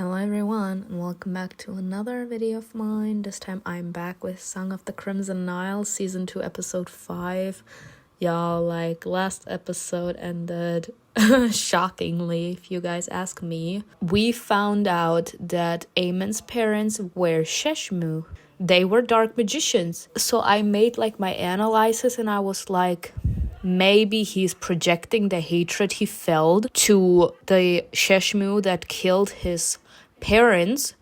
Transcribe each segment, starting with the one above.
Hello everyone and welcome back to another video of mine. This time I'm back with Song of the Crimson Nile season 2 episode 5. Y'all, last episode ended shockingly if you guys ask me. We found out that Amon's parents were Sheshmu. They were dark magicians. So I made my analysis and I was like, maybe he's projecting the hatred he felt to the Sheshmu that killed his parents,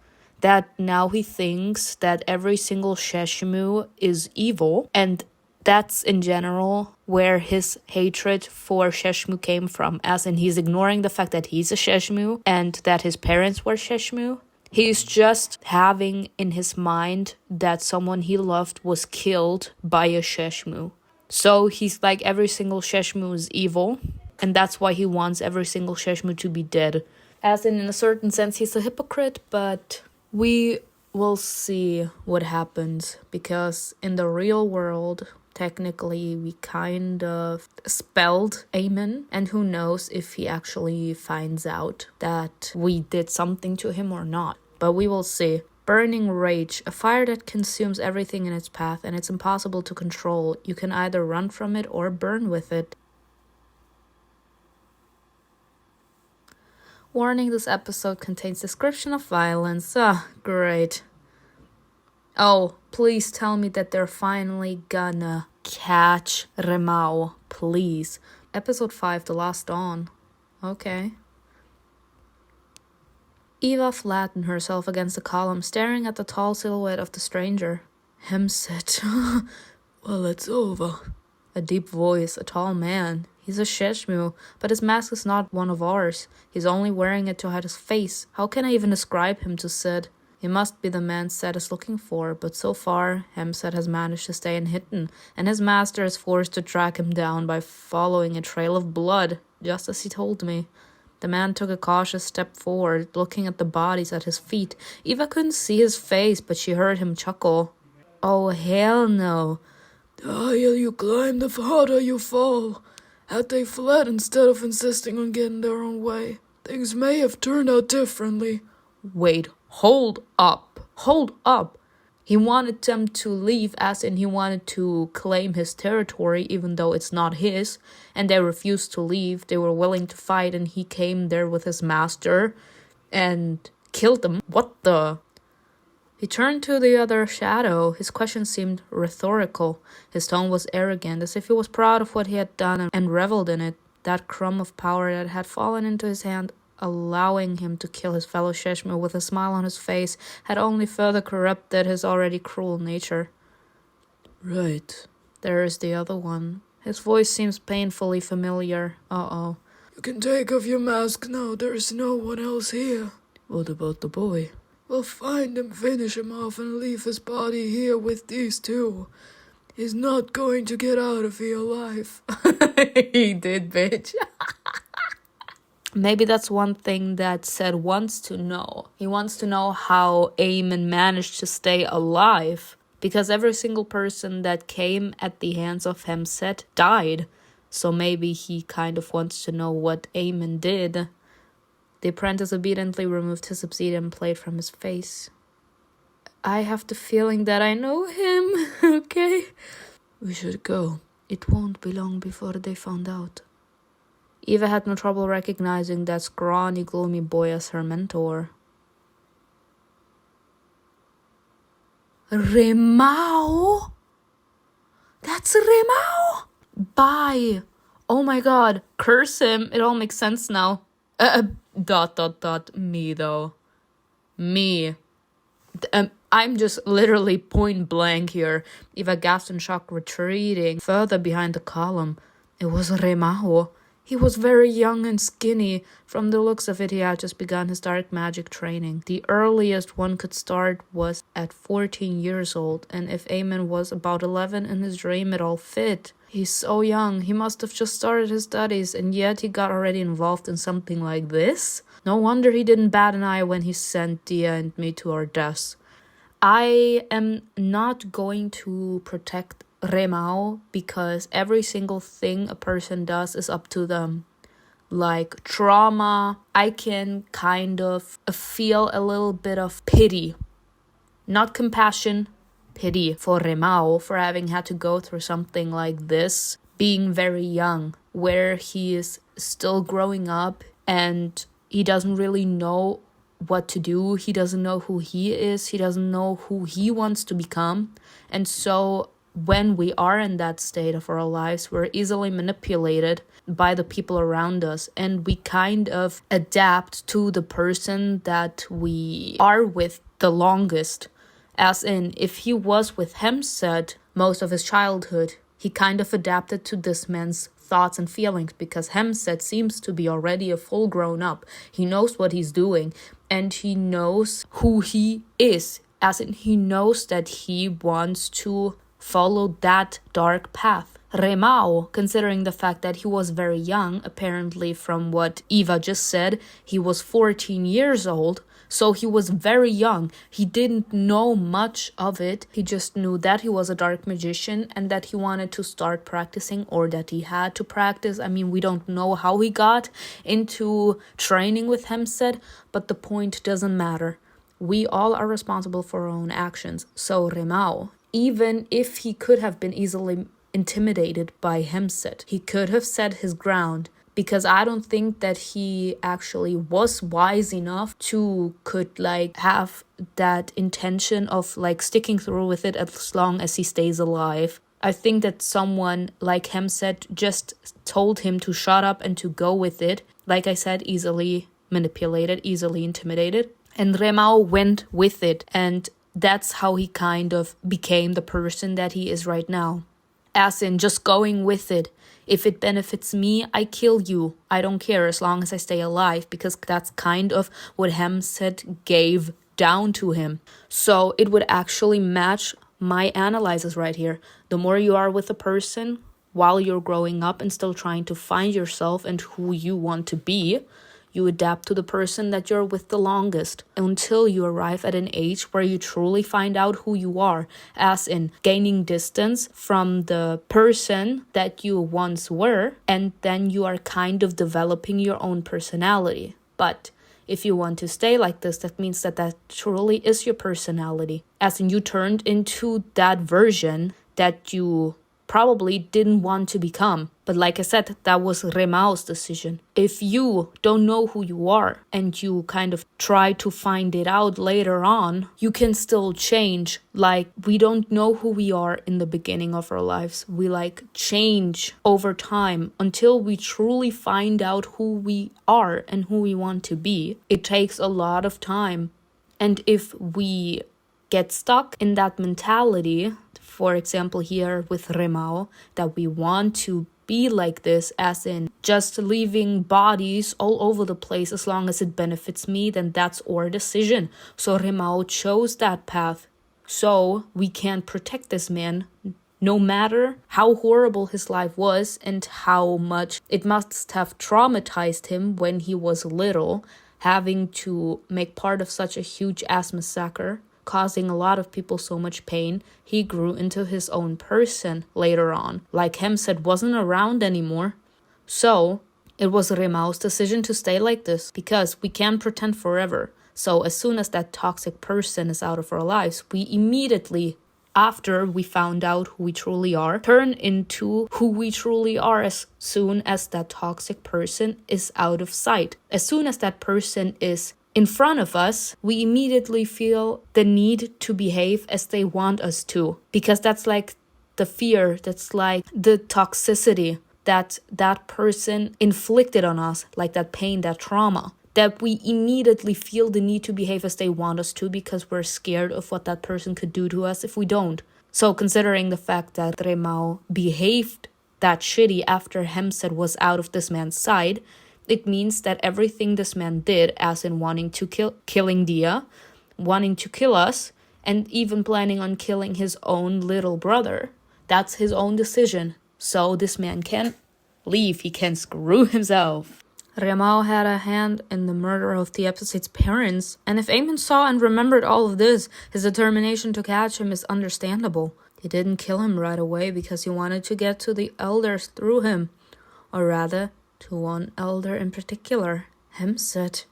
that now he thinks that every single Sheshmu is evil, and that's in general where his hatred for Sheshmu came from, as in he's ignoring the fact that he's a Sheshmu and that his parents were Sheshmu. He's just having in his mind that someone he loved was killed by a Sheshmu. So he's like, every single Sheshmu is evil, and that's why he wants every single Sheshmu to be dead. As in a certain sense, he's a hypocrite, but we will see what happens, because in the real world, technically, we kind of spelled Amon, and who knows if he actually finds out that we did something to him or not. But we will see. Burning rage, a fire that consumes everything in its path, and it's impossible to control. You can either run from it or burn with it. Warning, this episode contains description of violence. Great. Oh, please tell me that they're finally gonna catch Remo, please. Episode 5, The Last Dawn. Okay. Eva flattened herself against the column, staring at the tall silhouette of the stranger. Hemset. Well, it's over. A deep voice, a tall man. He's a Sheshmu, but his mask is not one of ours. He's only wearing it to hide his face. How can I even describe him to Sid? He must be the man Seth is looking for, but so far, Hemset has managed to stay unhidden, and his master is forced to track him down by following a trail of blood, just as he told me. The man took a cautious step forward, looking at the bodies at his feet. Eva couldn't see his face, but she heard him chuckle. Oh, hell no. The higher you climb, the harder you fall. Had they fled instead of insisting on getting their own way, things may have turned out differently. Wait, hold up. He wanted them to leave, as in he wanted to claim his territory, even though it's not his, and they refused to leave. They were willing to fight, and he came there with his master and killed them. What the? He turned to the other shadow. His question seemed rhetorical. His tone was arrogant, as if he was proud of what he had done and reveled in it. That crumb of power that had fallen into his hand, allowing him to kill his fellow Sheshmu with a smile on his face, had only further corrupted his already cruel nature. Right. There is the other one. His voice seems painfully familiar. Uh-oh. You can take off your mask now, there's no one else here. What about the boy? We'll find him, finish him off, and leave his body here with these two. He's not going to get out of here alive. He did, bitch. Maybe that's one thing that Seth wants to know. He wants to know how Amon managed to stay alive. Because every single person that came at the hands of Hemset died. So maybe he kind of wants to know what Amon did. The apprentice obediently removed his obsidian plate from his face. I have the feeling that I know him, okay? We should go. It won't be long before they found out. Eva had no trouble recognizing that scrawny, gloomy boy as her mentor. Remo? That's Remo? Bye. Oh my god, curse him. It all makes sense now. Me though. Me. I'm just literally point blank here. Eva gasped in shock, retreating further behind the column. It was Remo. He was very young and skinny. From the looks of it, he had just begun his dark magic training. The earliest one could start was at 14 years old, and if Amon was about 11 in his dream, it all fit. He's so young, he must have just started his studies, and yet he got already involved in something like this? No wonder he didn't bat an eye when he sent Dia and me to our deaths. I am not going to protect Remo because every single thing a person does is up to them. like trauma, I can kind of feel a little bit of pity. Not compassion, pity for Remo for having had to go through something like this, being very young, where he is still growing up and he doesn't really know what to do. He doesn't know who he is. He doesn't know who he wants to become. And so when we are in that state of our lives, we're easily manipulated by the people around us, and we kind of adapt to the person that we are with the longest. As in, if he was with Hemset most of his childhood, he kind of adapted to this man's thoughts and feelings, because Hemset seems to be already a full grown up. He knows what he's doing, and he knows who he is. As in, he knows that he wants to follow that dark path. Remo, considering the fact that he was very young, apparently from what Eva just said, he was 14 years old, so he was very young. He didn't know much of it. He just knew that he was a dark magician and that he wanted to start practicing, or that he had to practice. I mean, we don't know how he got into training with Hemset, but the point doesn't matter. We all are responsible for our own actions. So Remo, even if he could have been easily intimidated by Hemset, he could have set his ground, because I don't think that he actually was wise enough to could have that intention of sticking through with it as long as he stays alive. I think that someone like Hemset just told him to shut up and to go with it. Like I said, easily manipulated, easily intimidated. And Remo went with it, and that's how he kind of became the person that he is right now. As in, just going with it. If it benefits me, I kill you. I don't care as long as I stay alive, because that's kind of what Hemset gave down to him. So it would actually match my analysis right here. The more you are with a person while you're growing up and still trying to find yourself and who you want to be, you adapt to the person that you're with the longest, until you arrive at an age where you truly find out who you are, as in gaining distance from the person that you once were, and then you are kind of developing your own personality. But if you want to stay like this, that means that truly is your personality, as in you turned into that version that you probably didn't want to become. But like I said, that was Remo's decision. If you don't know who you are and you kind of try to find it out later on, you can still change. We don't know who we are in the beginning of our lives. We change over time until we truly find out who we are and who we want to be. It takes a lot of time. And if we get stuck in that mentality, for example here with Remo, that we want to be like this, as in just leaving bodies all over the place as long as it benefits me, then that's our decision. So Remo chose that path. So we can protect this man, no matter how horrible his life was and how much it must have traumatized him when he was little, having to make part of such a huge ass massacre, causing a lot of people so much pain. He grew into his own person later on. Like Hemset wasn't around anymore. So it was Remo's decision to stay like this, because we can't pretend forever. So as soon as that toxic person is out of our lives, we immediately, after we found out who we truly are, turn into who we truly are as soon as that toxic person is out of sight. As soon as that person is in front of us, we immediately feel the need to behave as they want us to, because that's the fear, that's the toxicity that person inflicted on us, that pain, that trauma, that we immediately feel the need to behave as they want us to, because we're scared of what that person could do to us if we don't. So considering the fact that Remo behaved that shitty after Hemset was out of this man's side, it means that everything this man did, as in wanting to killing Dia, wanting to kill us, and even planning on killing his own little brother, that's his own decision. So this man can leave. He can screw himself. Remo had a hand in the murder of the Epside's parents, and if Amon saw and remembered all of this, his determination to catch him is understandable. He didn't kill him right away because he wanted to get to the elders through him. Or rather, To one elder in particular, Hemset.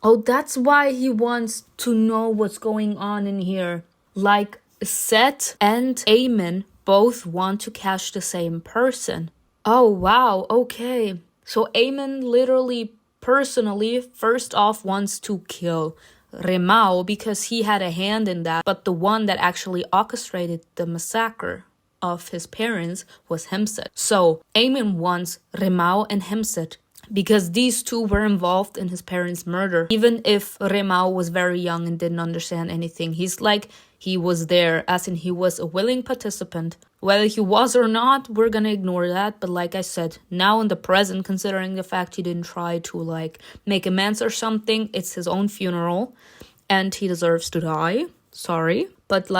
Oh, that's why he wants to know what's going on in here. Like, Set and Amon both want to catch the same person. Oh, wow, okay. So Amon literally, personally, first off wants to kill Remo because he had a hand in that, but the one that actually orchestrated the massacre of his parents was Hemset. So Amon wants Remo and Hemset because these two were involved in his parents' murder. Even if Remo was very young and didn't understand anything, he was there, as in he was a willing participant. Whether he was or not, we're gonna ignore that. But like I said, now in the present, considering the fact he didn't try to make amends or something, it's his own funeral and he deserves to die. Sorry. But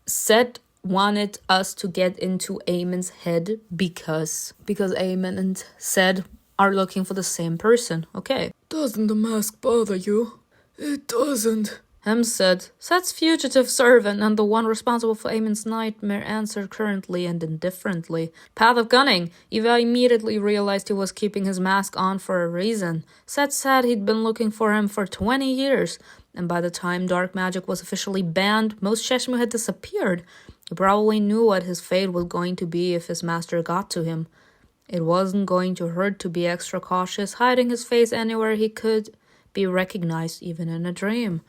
Set wanted us to get into Amon's head because Amon and Set are looking for the same person. Okay. Doesn't the mask bother you? It doesn't. Said, Set's fugitive servant and the one responsible for Amon's nightmare answered currently and indifferently. Path of cunning. Eva immediately realized he was keeping his mask on for a reason. Set said he'd been looking for him for 20 years, and by the time dark magic was officially banned, most Sheshmu had disappeared. He probably knew what his fate was going to be if his master got to him. It wasn't going to hurt to be extra cautious, hiding his face anywhere he could be recognized, even in a dream.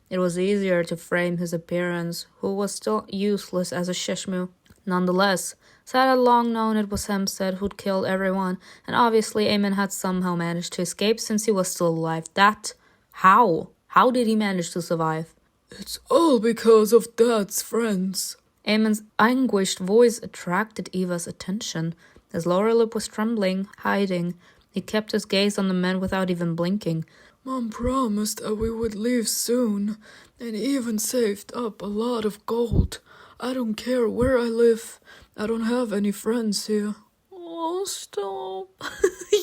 It was easier to frame his appearance, who was still useless as a Sheshmu. Nonetheless, Sad had long known it was Hemset who'd killed everyone, and obviously Amon had somehow managed to escape since he was still alive. How? How did he manage to survive? It's all because of Dad's friends. Amon's anguished voice attracted Eva's attention. His lower lip was trembling, hiding. He kept his gaze on the men without even blinking. Mom promised that we would leave soon, and even saved up a lot of gold. I don't care where I live. I don't have any friends here. Oh, stop.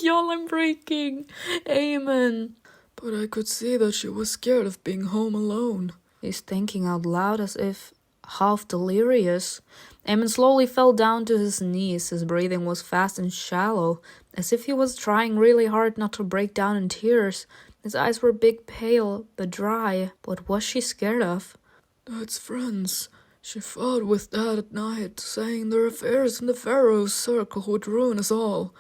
Y'all, I'm breaking. Amon. But I could see that she was scared of being home alone. He's thinking out loud as if half delirious. Amon slowly fell down to his knees. His breathing was fast and shallow, as if he was trying really hard not to break down in tears. His eyes were big, pale, but dry. What was she scared of? Dad's friends. She fought with Dad at night, saying their affairs in the Pharaoh's circle would ruin us all.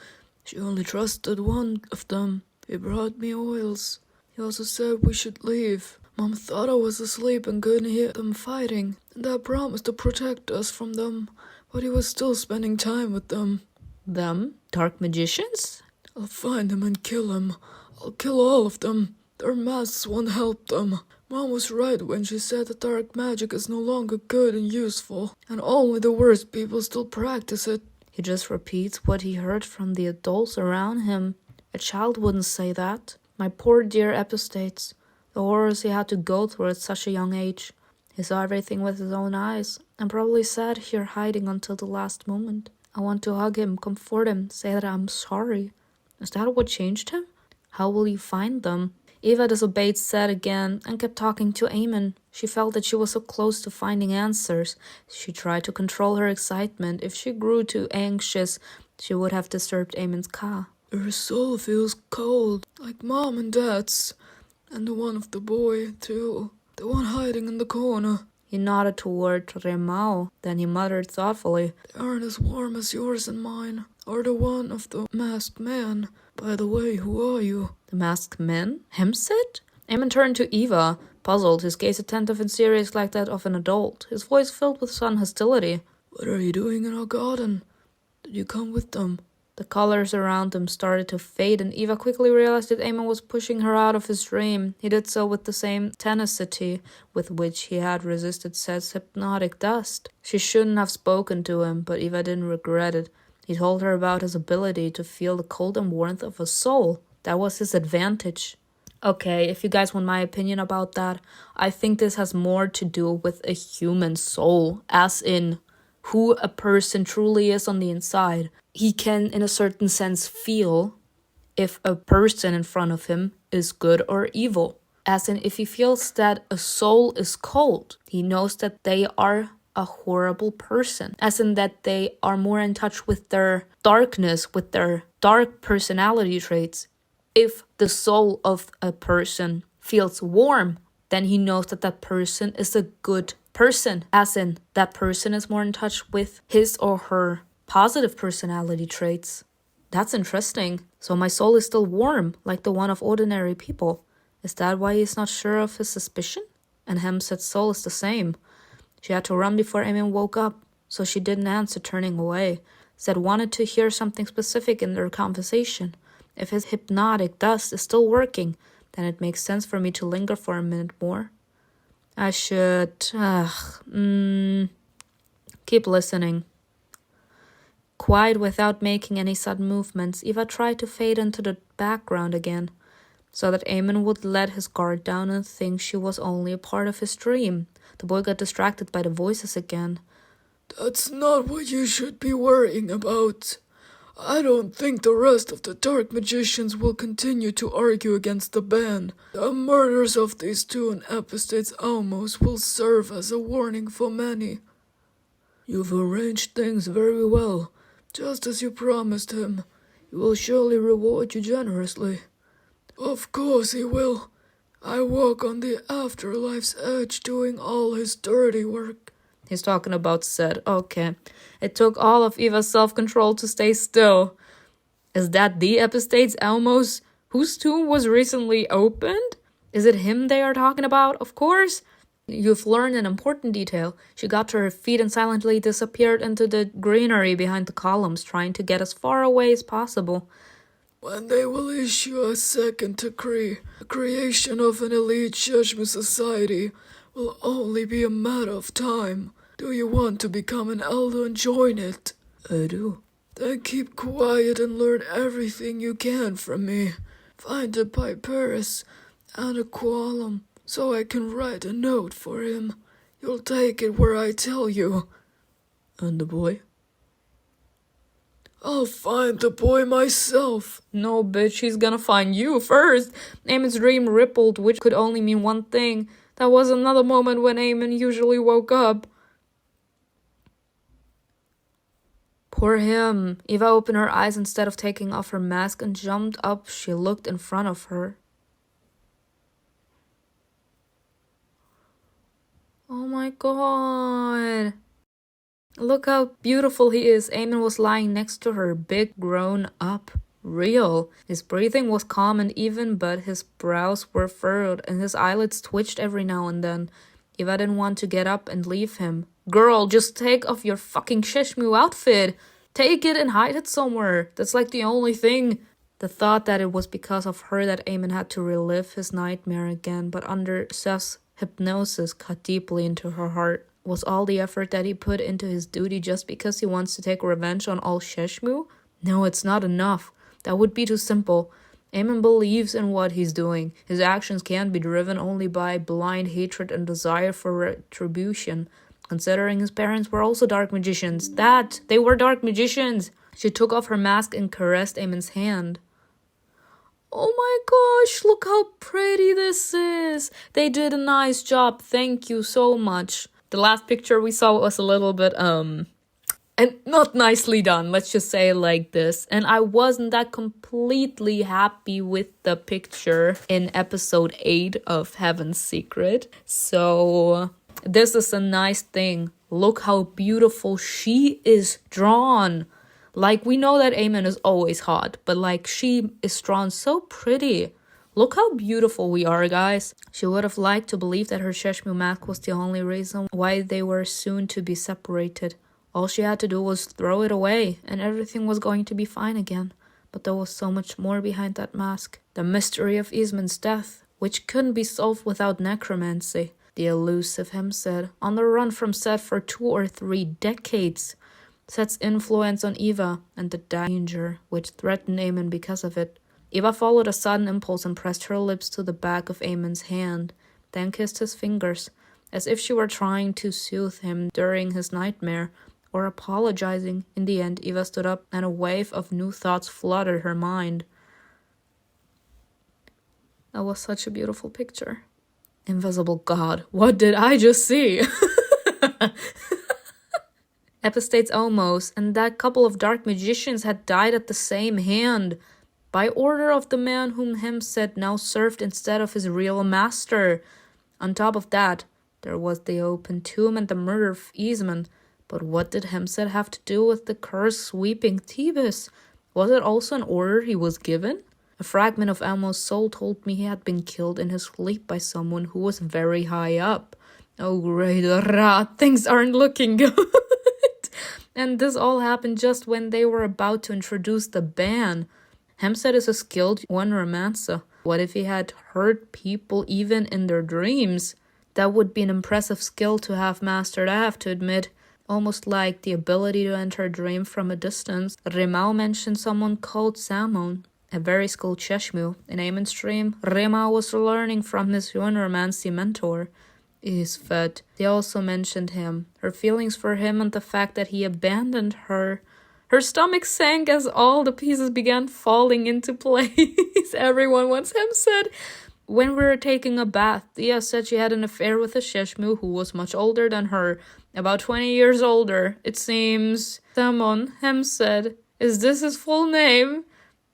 She only trusted one of them. He brought me oils. He also said we should leave. Mom thought I was asleep and couldn't hear them fighting, and Dad promised to protect us from them, but he was still spending time with them. Them? Dark magicians? I'll find them and kill them. I'll kill all of them. Their masks won't help them. Mom was right when she said that dark magic is no longer good and useful, and only the worst people still practice it. He just repeats what he heard from the adults around him. A child wouldn't say that. My poor dear epistates. The horrors he had to go through at such a young age. He saw everything with his own eyes, and probably sat here hiding until the last moment. I want to hug him, comfort him, say that I'm sorry. Is that what changed him? How will you find them? Eva disobeyed Set again and kept talking to Amon. She felt that she was so close to finding answers. She tried to control her excitement. If she grew too anxious, she would have disturbed Amon's ka. Her soul feels cold, like Mom and Dad's. And the one of the boy, too. The one hiding in the corner. He nodded toward Remo. Then he muttered thoughtfully, They aren't as warm as yours and mine, or the one of the masked man. By the way, who are you? The masked man? Hemset? Amon turned to Eva, puzzled, his gaze attentive and serious like that of an adult, his voice filled with sudden hostility. What are you doing in our garden? Did you come with them? The colors around them started to fade, and Eva quickly realized that Amon was pushing her out of his dream. He did so with the same tenacity with which he had resisted Set's hypnotic dust. She shouldn't have spoken to him, but Eva didn't regret it. He told her about his ability to feel the cold and warmth of a soul. That was his advantage. Okay, if you guys want my opinion about that, I think this has more to do with a human soul, as in who a person truly is on the inside. He can, in a certain sense, feel if a person in front of him is good or evil. As in, if he feels that a soul is cold, he knows that they are a horrible person. As in that they are more in touch with their darkness, with their dark personality traits. If the soul of a person feels warm, then he knows that that person is a good person, as in that person is more in touch with his or her positive personality traits. That's interesting. So my soul is still warm, like the one of ordinary people. Is that why he's not sure of his suspicion? And Hemsed's soul is the same. She had to run before Amon woke up, so she didn't answer, turning away. Said wanted to hear something specific in their conversation. If his hypnotic dust is still working, then it makes sense for me to linger for a minute more. I should... keep listening. Quiet without making any sudden movements, Eva tried to fade into the background again, so that Amon would let his guard down and think she was only a part of his dream. The boy got distracted by the voices again. That's not what you should be worrying about. I don't think the rest of the Dark Magicians will continue to argue against the ban. The murders of these two in Epistates almost will serve as a warning for many. You've arranged things very well, just as you promised him. He will surely reward you generously. Of course he will. I walk on the afterlife's edge doing all his dirty work. He's talking about Seth. Okay. It took all of Eva's self-control to stay still. Is that the Epistates Elmos, whose tomb was recently opened? Is it him they are talking about? Of course. You've learned an important detail. She got to her feet and silently disappeared into the greenery behind the columns, trying to get as far away as possible. When they will issue a second decree, the creation of an elite Sheshmu society will only be a matter of time. Do you want to become an elder and join it? I do. Then keep quiet and learn everything you can from me. Find a papyrus and a column, so I can write a note for him. You'll take it where I tell you. And the boy? I'll find the boy myself. No, bitch, he's gonna find you first. Amon's dream rippled, which could only mean one thing. That was another moment when Amon usually woke up. Poor him. Eva opened her eyes instead of taking off her mask and jumped up. She looked in front of her. Oh my god. Look how beautiful he is. Amon was lying next to her, big, grown up, real. His breathing was calm and even, but his brows were furrowed and his eyelids twitched every now and then. Eva didn't want to get up and leave him. Girl, just take off your fucking Sheshmu outfit. Take it and hide it somewhere. That's like the only thing. The thought that it was because of her that Amon had to relive his nightmare again, but under Seth's hypnosis cut deeply into her heart. Was all the effort that he put into his duty just because he wants to take revenge on all Sheshmu? No, it's not enough. That would be too simple. Amon believes in what he's doing. His actions can't be driven only by blind hatred and desire for retribution. Considering his parents were also dark magicians. They were dark magicians! She took off her mask and caressed Amon's hand. Oh my gosh, look how pretty this is! They did a nice job, thank you so much. The last picture we saw was a little bit, and not nicely done, let's just say it like this. And I wasn't that completely happy with the picture in episode 8 of Heaven's Secret. So this is a nice thing. Look how beautiful she is drawn. Like, we know that Amon is always hot, but like, she is drawn so pretty. Look how beautiful we are, guys. She would have liked to believe that her Sheshmu mask was the only reason why they were soon to be separated. All she had to do was throw it away, and everything was going to be fine again. But there was so much more behind that mask. The mystery of Isman's death, which couldn't be solved without necromancy. The elusive Hemsed, on the run from Seth for 2 or 3 decades. Seth's influence on Eva, and the danger which threatened Amon because of it. Eva followed a sudden impulse and pressed her lips to the back of Amon's hand, then kissed his fingers, as if she were trying to soothe him during his nightmare, or apologizing. In the end, Eva stood up, and a wave of new thoughts flooded her mind. That was such a beautiful picture. Invisible God, what did I just see? Epistates almost, and that couple of dark magicians had died at the same hand, by order of the man whom Hemset now served instead of his real master. On top of that, there was the open tomb and the murder of Eastman. But what did Hemset have to do with the curse sweeping Thebes? Was it also an order he was given? A fragment of Amon's soul told me he had been killed in his sleep by someone who was very high up. Oh great, things aren't looking good. And this all happened just when they were about to introduce the ban. Hemset is a skilled one-romancer. What if he had hurt people even in their dreams? That would be an impressive skill to have mastered, I have to admit. Almost like the ability to enter a dream from a distance. Remo mentioned someone called Amon, a very skilled Sheshmu. In Amon's dream, Remo was learning from his one-romancy mentor. Isfet. They also mentioned him, her feelings for him, and the fact that he abandoned her. Her stomach sank as all the pieces began falling into place. Everyone wants Hemset. When we were taking a bath, Thea said she had an affair with a Sheshmu who was much older than her, about 20 years older, it seems. Amon, Hemset. Is this his full name?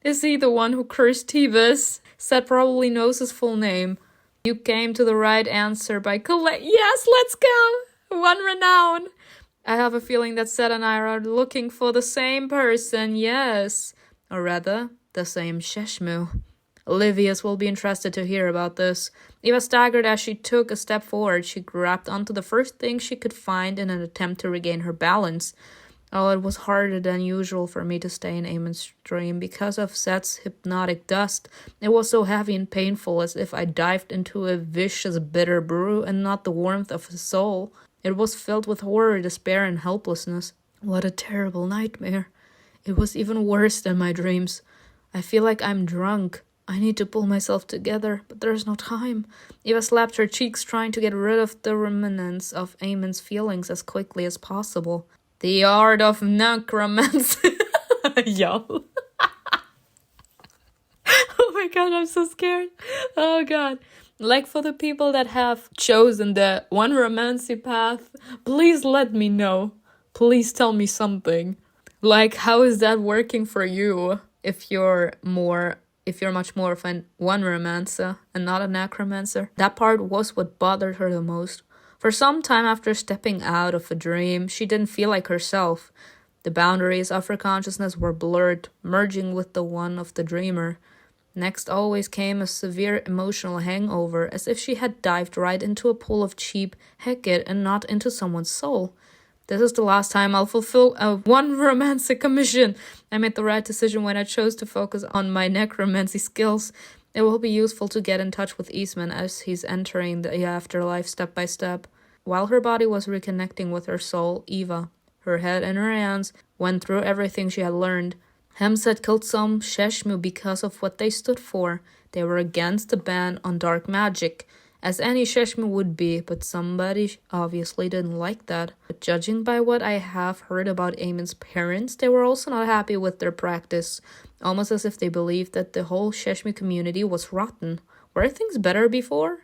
Is he the one who cursed Thebes? Seth probably knows his full name. You came to the right answer by Yes, let's go! One renown! I have a feeling that Seth and I are looking for the same person, yes. Or rather, the same Sheshmu. Livius will be interested to hear about this. Eva staggered as she took a step forward. She grabbed onto the first thing she could find in an attempt to regain her balance. Oh, it was harder than usual for me to stay in Amon's dream because of Seth's hypnotic dust. It was so heavy and painful, as if I dived into a vicious, bitter brew and not the warmth of his soul. It was filled with horror, despair, and helplessness. What a terrible nightmare. It was even worse than my dreams. I feel like I'm drunk. I need to pull myself together, but there's no time. Eva slapped her cheeks, trying to get rid of the remnants of Amon's feelings as quickly as possible. The art of necromancy. Y'all. Oh my god, I'm so scared. Oh god. Like, for the people that have chosen the one romancy path, please let me know. Please tell me something. Like, how is that working for you if you're much more of an one romancer and not a necromancer? That part was what bothered her the most. For some time after stepping out of a dream, she didn't feel like herself. The boundaries of her consciousness were blurred, merging with the one of the dreamer. Next always came a severe emotional hangover, as if she had dived right into a pool of cheap Hecate and not into someone's soul. This is the last time I'll fulfill a one romantic commission. I made the right decision when I chose to focus on my necromancy skills. It will be useful to get in touch with Eastman as he's entering the afterlife step by step. While her body was reconnecting with her soul, Eva, her head in her hands, went through everything she had learned. Hemset killed some Sheshmu because of what they stood for. They were against the ban on dark magic, as any Sheshmu would be, but somebody obviously didn't like that. But judging by what I have heard about Amon's parents, they were also not happy with their practice, almost as if they believed that the whole Sheshmu community was rotten. Were things better before?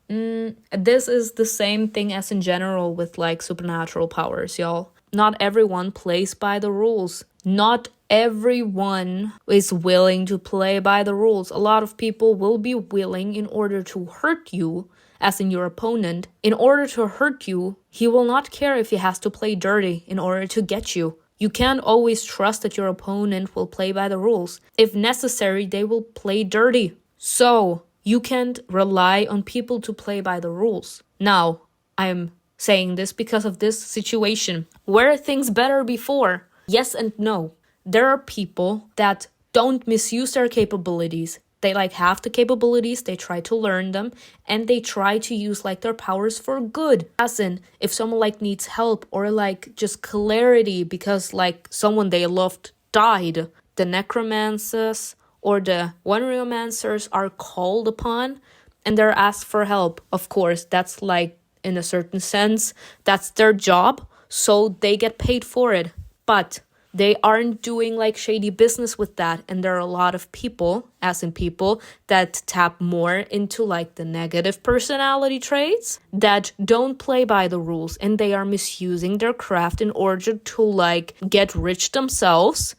This is the same thing as in general with, like, supernatural powers, y'all. Not everyone plays by the rules. Not everyone is willing to play by the rules. A lot of people will be willing in order to hurt you, as in your opponent. In order to hurt you, he will not care if he has to play dirty in order to get you. You can't always trust that your opponent will play by the rules. If necessary, they will play dirty. So, you can't rely on people to play by the rules. Now, I'm saying this because of this situation. Were things better before? Yes and no. There are people that don't misuse their capabilities. They have the capabilities, they try to learn them, and they try to use their powers for good. As in, if someone needs help or just clarity because someone they loved died, the necromancers or the one-romancers are called upon and they're asked for help. Of course, that's in a certain sense, that's their job, so they get paid for it. But they aren't doing like shady business with that. And there are a lot of people, as in people, that tap more into like the negative personality traits that don't play by the rules, and they are misusing their craft in order to like get rich themselves,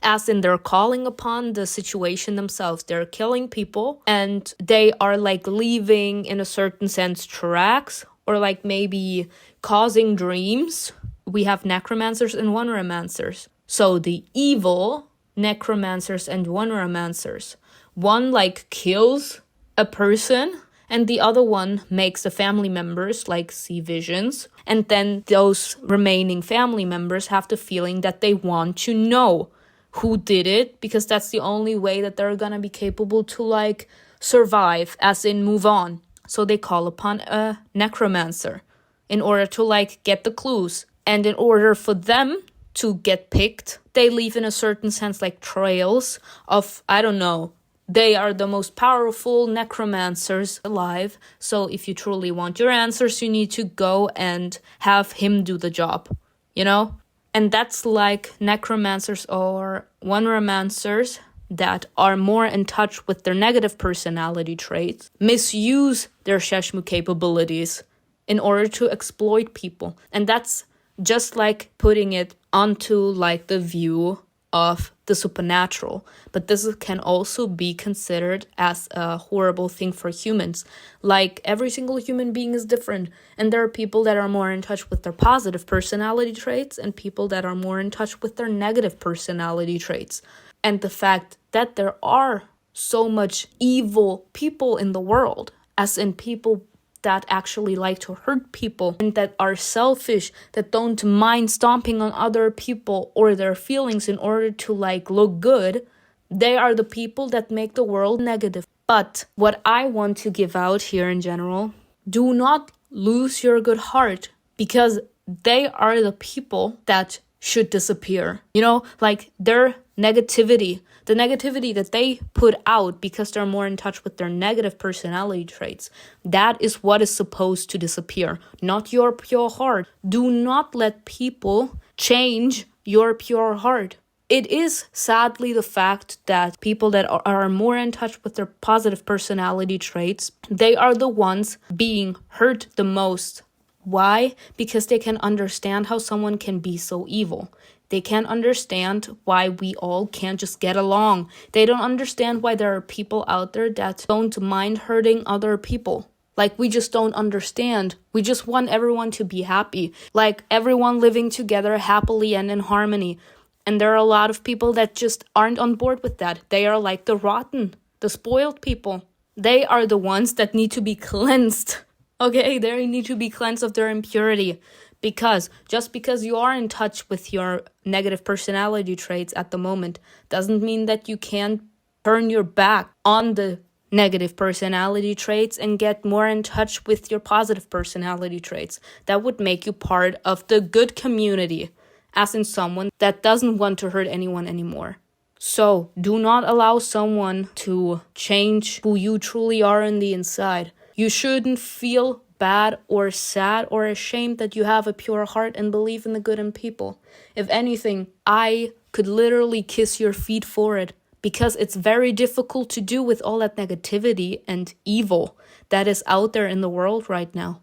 as in they're calling upon the situation themselves. They're killing people, and they are like leaving, in a certain sense, tracks, or like maybe causing dreams. We have necromancers and wondermancers. So the evil necromancers and wondermancers, one like kills a person, and the other one makes the family members like see visions. And then those remaining family members have the feeling that they want to know who did it, because that's the only way that they're gonna be capable to like survive, as in move on. So they call upon a necromancer in order to like get the clues. And in order for them to get picked, they leave, in a certain sense, like trails of, I don't know, they are the most powerful necromancers alive. So if you truly want your answers, you need to go and have him do the job, you know? And that's like necromancers or wondermancers that are more in touch with their negative personality traits, misuse their Sheshmu capabilities in order to exploit people. And that's just like putting it onto like the view of the supernatural. But this can also be considered as a horrible thing for humans. Like, every single human being is different, and there are people that are more in touch with their positive personality traits and people that are more in touch with their negative personality traits. And the fact that there are so much evil people in the world, as in people that actually like to hurt people and that are selfish, that don't mind stomping on other people or their feelings in order to like look good, they are the people that make the world negative. But what I want to give out here in general, do not lose your good heart, because they are the people that should disappear. You know, like their negativity, the negativity that they put out because they're more in touch with their negative personality traits, that is what is supposed to disappear, not your pure heart. Do not let people change your pure heart. It is sadly the fact that people that are more in touch with their positive personality traits, they are the ones being hurt the most. Why? Because they can understand how someone can be so evil. They can't understand why we all can't just get along. They don't understand why there are people out there that don't mind hurting other people. Like, we just don't understand. We just want everyone to be happy. Like, everyone living together happily and in harmony. And there are a lot of people that just aren't on board with that. They are like the rotten, the spoiled people. They are the ones that need to be cleansed. Okay, they need to be cleansed of their impurity. Because just because you are in touch with your negative personality traits at the moment doesn't mean that you can't turn your back on the negative personality traits and get more in touch with your positive personality traits. That would make you part of the good community, as in someone that doesn't want to hurt anyone anymore. So do not allow someone to change who you truly are on the inside. You shouldn't feel bad or sad or ashamed that you have a pure heart and believe in the good in people. If anything, I could literally kiss your feet for it, because it's very difficult to do with all that negativity and evil that is out there in the world right now.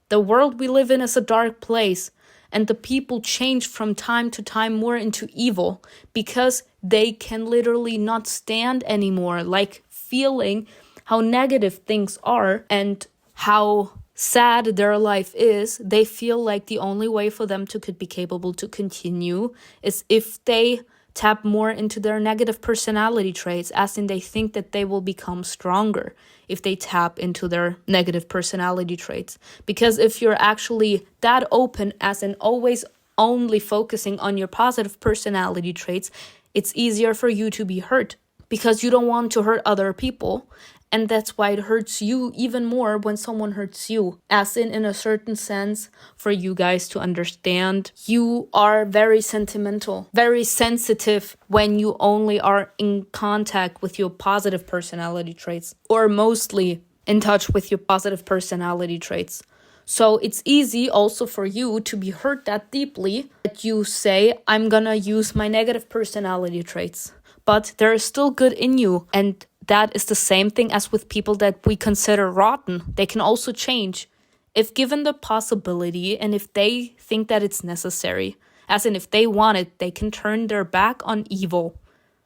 The world we live in is a dark place, and the people change from time to time more into evil because they can literally not stand anymore, like feeling how negative things are and how sad their life is. They feel like the only way for them to could be capable to continue is if they tap more into their negative personality traits, as in they think that they will become stronger if they tap into their negative personality traits. Because if you're actually that open, as in always only focusing on your positive personality traits, it's easier for you to be hurt because you don't want to hurt other people. And that's why it hurts you even more when someone hurts you. As in a certain sense, for you guys to understand, you are very sentimental, very sensitive when you only are in contact with your positive personality traits, or mostly in touch with your positive personality traits. So it's easy also for you to be hurt that deeply that you say, I'm gonna use my negative personality traits. But there is still good in you. And that is the same thing as with people that we consider rotten. They can also change. If given the possibility and if they think that it's necessary, as in if they want it, they can turn their back on evil,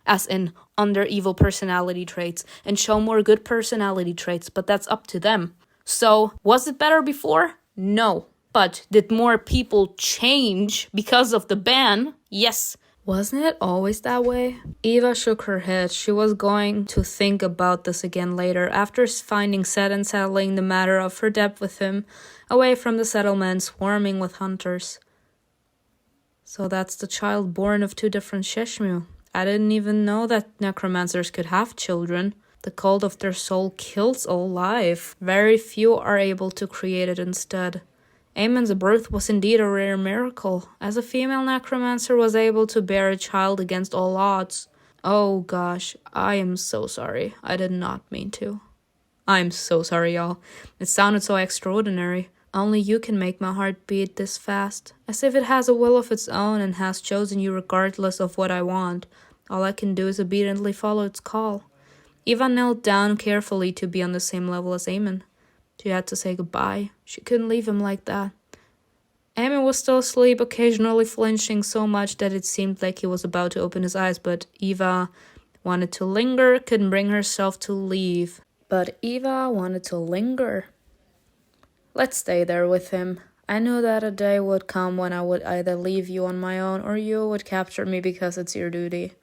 as in on their evil personality traits, and show more good personality traits, but that's up to them. So, was it better before? No. But did more people change because of the ban? Yes. Wasn't it always that way? Eva shook her head. She was going to think about this again later, after finding Seth and settling the matter of her debt with him, away from the settlement swarming with hunters. So that's the child born of two different Shishmu. I didn't even know that necromancers could have children. The cult of their soul kills all life. Very few are able to create it instead. Amon's birth was indeed a rare miracle, as a female necromancer was able to bear a child against all odds. Oh gosh, I am so sorry. I did not mean to. I'm so sorry, y'all. It sounded so extraordinary. Only you can make my heart beat this fast, as if it has a will of its own and has chosen you regardless of what I want. All I can do is obediently follow its call. Eva knelt down carefully to be on the same level as Amon. She had to say goodbye. She couldn't leave him like that. Amon was still asleep, occasionally flinching so much that it seemed like he was about to open his eyes, but Eva wanted to linger, couldn't bring herself to leave. But Eva wanted to linger. Let's stay there with him. I knew that a day would come when I would either leave you on my own or you would capture me because it's your duty.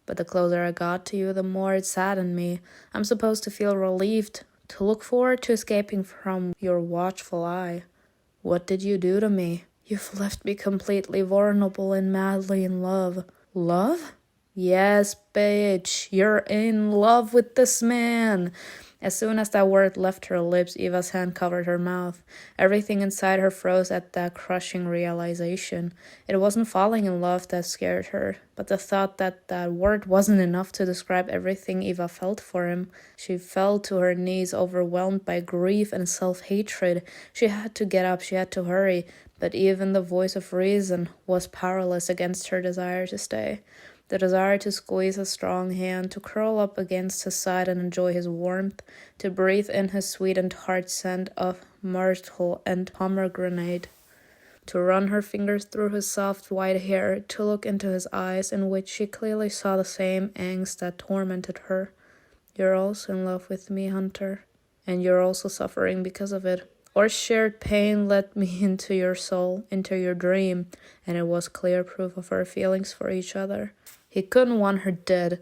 But the closer I got to you, the more it saddened me. I'm supposed to feel relieved, to look forward to escaping from your watchful eye. What did you do to me? You've left me completely vulnerable and madly in love. Love? Yes, bitch, you're in love with this man. As soon as that word left her lips, Eva's hand covered her mouth. Everything inside her froze at that crushing realization. It wasn't falling in love that scared her, but the thought that that word wasn't enough to describe everything Eva felt for him. She fell to her knees, overwhelmed by grief and self-hatred. She had to get up, she had to hurry, but even the voice of reason was powerless against her desire to stay. The desire to squeeze a strong hand, to curl up against his side and enjoy his warmth, to breathe in his sweet and tart scent of myrtle and pomegranate, to run her fingers through his soft white hair, to look into his eyes in which she clearly saw the same angst that tormented her. You're also in love with me, Hunter, and you're also suffering because of it. Our shared pain led me into your soul, into your dream, and it was clear proof of our feelings for each other. He couldn't want her dead.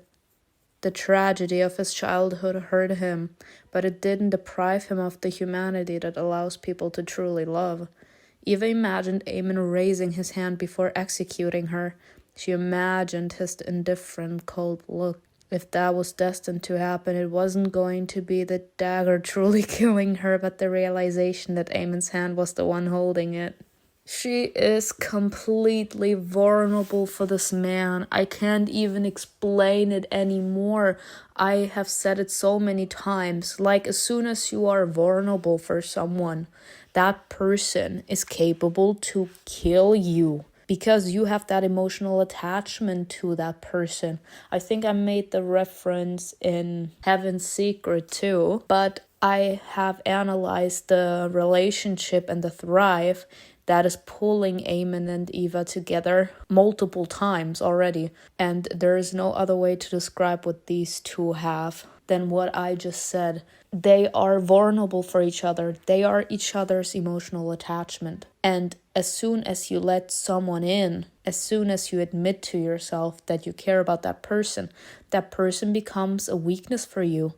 The tragedy of his childhood hurt him, but it didn't deprive him of the humanity that allows people to truly love. Eva imagined Amon raising his hand before executing her. She imagined his indifferent, cold look. If that was destined to happen, it wasn't going to be the dagger truly killing her, but the realization that Amon's hand was the one holding it. She is completely vulnerable for this man. I can't even explain it anymore. I have said it so many times. Like, as soon as you are vulnerable for someone, that person is capable to kill you, because you have that emotional attachment to that person. I think I made the reference in Heaven's Secret too, but I have analyzed the relationship and the thrive that is pulling Amon and Eva together multiple times already. And there is no other way to describe what these two have than what I just said. They are vulnerable for each other. They are each other's emotional attachment. And as soon as you let someone in, as soon as you admit to yourself that you care about that person becomes a weakness for you,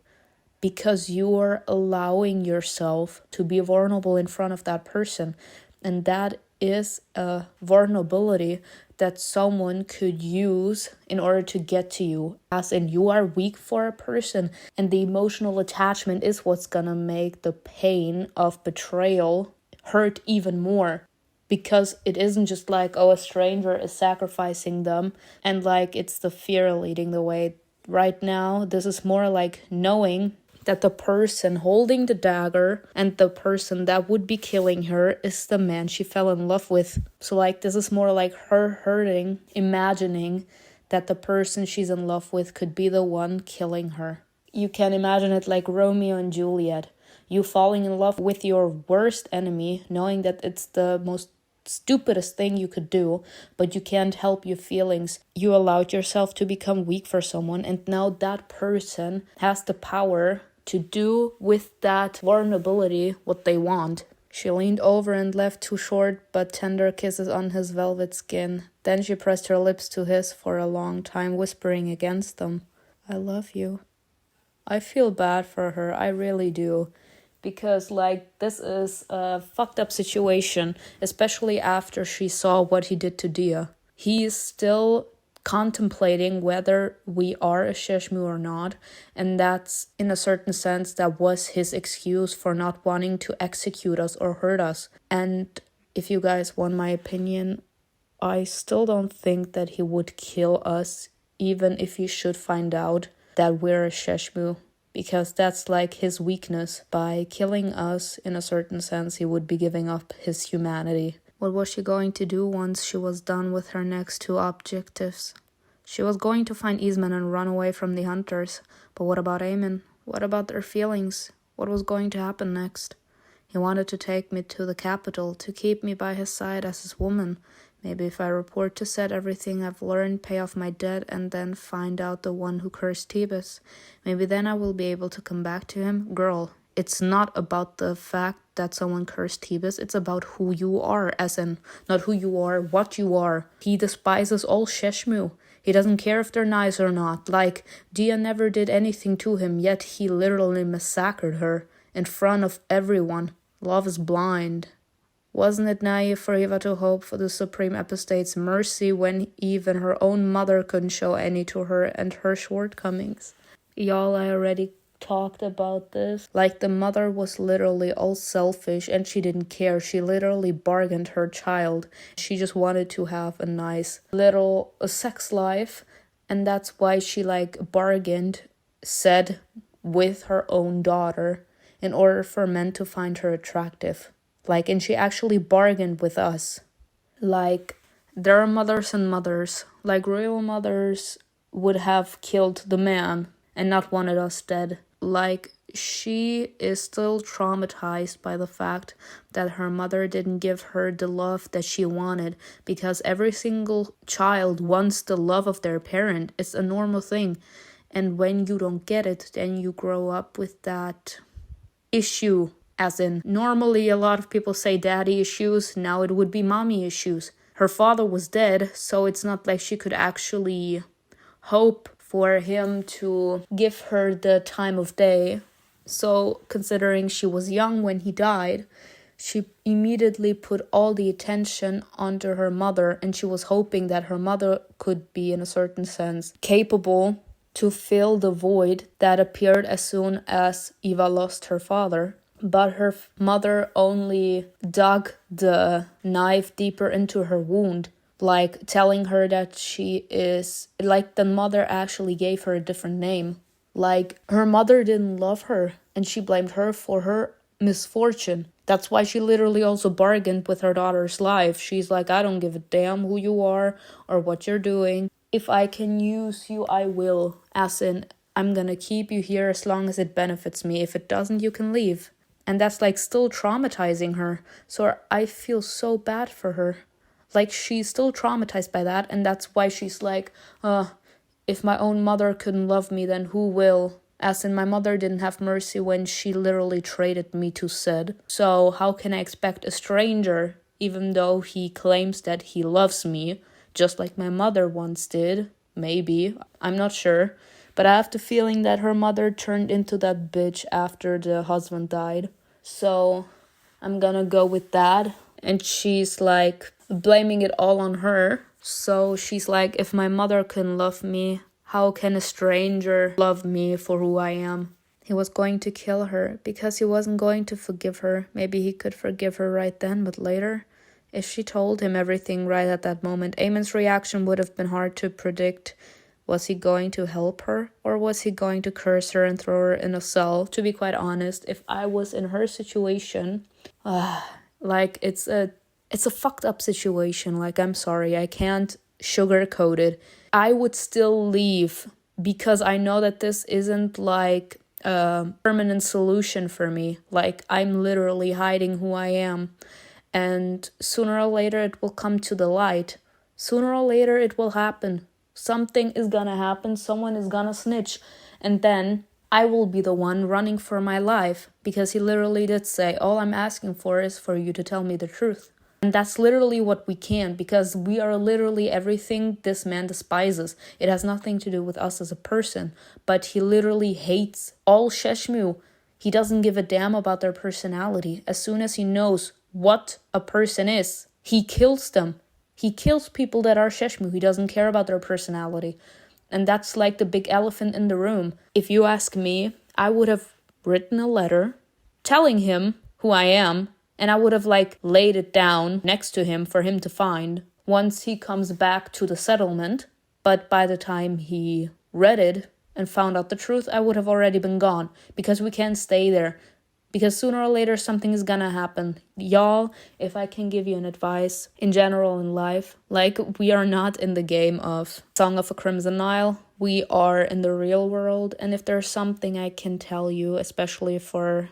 because you are allowing yourself to be vulnerable in front of that person. And that is a vulnerability that someone could use in order to get to you. As in, you are weak for a person, and the emotional attachment is what's gonna make the pain of betrayal hurt even more. Because it isn't just like, oh, a stranger is sacrificing them, and like it's the fear leading the way. Right now, this is more like knowing that the person holding the dagger and the person that would be killing her is the man she fell in love with. So like this is more like her hurting, imagining that the person she's in love with could be the one killing her. You can imagine it like Romeo and Juliet. You falling in love with your worst enemy, knowing that it's the most stupidest thing you could do, but you can't help your feelings. You allowed yourself to become weak for someone, and now that person has the power to do with that vulnerability what they want. She leaned over and left 2 short but tender kisses on his velvet skin. Then she pressed her lips to his for a long time, whispering against them, "I love you." I feel bad for her, I really do. Because, like, this is a fucked up situation, especially after she saw what he did to Dia. He is still contemplating whether we are a Sheshmu or not, and that's, in a certain sense, that was his excuse for not wanting to execute us or hurt us. And if you guys want my opinion, I still don't think that he would kill us, even if he should find out that we're a Sheshmu. Because that's like his weakness. By killing us, in a certain sense, he would be giving up his humanity. What was she going to do once she was done with her next 2 objectives? She was going to find Eastman and run away from the hunters. But what about Amon? What about their feelings? What was going to happen next? He wanted to take me to the capital, to keep me by his side as his woman. Maybe if I report to Set everything I've learned, pay off my debt, and then find out the one who cursed Tebas. Maybe then I will be able to come back to him. Girl, it's not about the fact that someone cursed Tebas, it's about who you are, as in, not who you are, what you are. He despises all Sheshmu. He doesn't care if they're nice or not. Like, Dia never did anything to him, yet he literally massacred her in front of everyone. Love is blind. Wasn't it naive for Eva to hope for the Supreme Apostate's mercy when even her own mother couldn't show any to her and her shortcomings? Y'all, I already talked about this. Like, the mother was literally all selfish and she didn't care. She literally bargained her child. She just wanted to have a nice little sex life, and that's why she bargained, said, with her own daughter in order for men to find her attractive. And she actually bargained with us. There are mothers and mothers. Real mothers would have killed the man and not wanted us dead. She is still traumatized by the fact that her mother didn't give her the love that she wanted, because every single child wants the love of their parent. It's a normal thing. And when you don't get it, then you grow up with that issue. As in, normally a lot of people say daddy issues, now it would be mommy issues. Her father was dead, so it's not like she could actually hope for him to give her the time of day. So, considering she was young when he died, she immediately put all the attention onto her mother, and she was hoping that her mother could be, in a certain sense, capable to fill the void that appeared as soon as Eva lost her father. But her mother only dug the knife deeper into her wound, telling her that she is, the mother actually gave her a different name. Her mother didn't love her, and she blamed her for her misfortune. That's why she literally also bargained with her daughter's life. She's like, I don't give a damn who you are or what you're doing. If I can use you, I will. As in, I'm gonna keep you here as long as it benefits me. If it doesn't, you can leave. And that's still traumatizing her. So I feel so bad for her. She's still traumatized by that. And that's why she's if my own mother couldn't love me, then who will? As in, my mother didn't have mercy when she literally traded me to Sid. So how can I expect a stranger, even though he claims that he loves me, just like my mother once did? Maybe. I'm not sure. But I have the feeling that her mother turned into that bitch after the husband died. So I'm gonna go with that. And she's blaming it all on her. So she's if my mother couldn't love me, how can a stranger love me for who I am? He was going to kill her because he wasn't going to forgive her. Maybe he could forgive her right then, but later, if she told him everything right at that moment, Amon's reaction would have been hard to predict. Was he going to help her, or was he going to curse her and throw her in a cell? To be quite honest, if I was in her situation, like it's a fucked up situation. Like, I'm sorry, I can't sugarcoat it. I would still leave because I know that this isn't like a permanent solution for me. Like, I'm literally hiding who I am. And sooner or later it will come to the light. Sooner or later it will happen. Something is gonna happen. Someone is gonna snitch. And then I will be the one running for my life. Because he literally did say, all I'm asking for is for you to tell me the truth. And that's literally what we can, because we are literally everything this man despises. It has nothing to do with us as a person, but he literally hates all Sheshmu. He doesn't give a damn about their personality. As soon as he knows what a person is, he kills them. He kills people that are Sheshmu. He doesn't care about their personality. And that's like the big elephant in the room. If you ask me, I would have written a letter telling him who I am, and I would have like laid it down next to him for him to find once he comes back to the settlement. But by the time he read it and found out the truth, I would have already been gone, because we can't stay there. Because sooner or later something is gonna happen. Y'all, if I can give you an advice in general in life, like, we are not in the game of Song of a Crimson Nile. We are in the real world. And if there's something I can tell you, especially for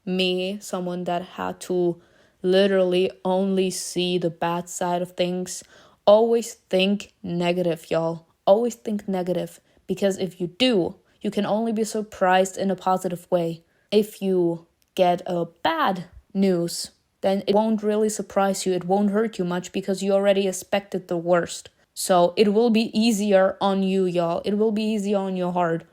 me, someone that had to literally only see the bad side of things, always think negative, y'all. Always think negative. Because if you do, you can only be surprised in a positive way. If you get a bad news, then it won't really surprise you. It won't hurt you much because you already expected the worst. So it will be easier on you, y'all. It will be easier on your heart.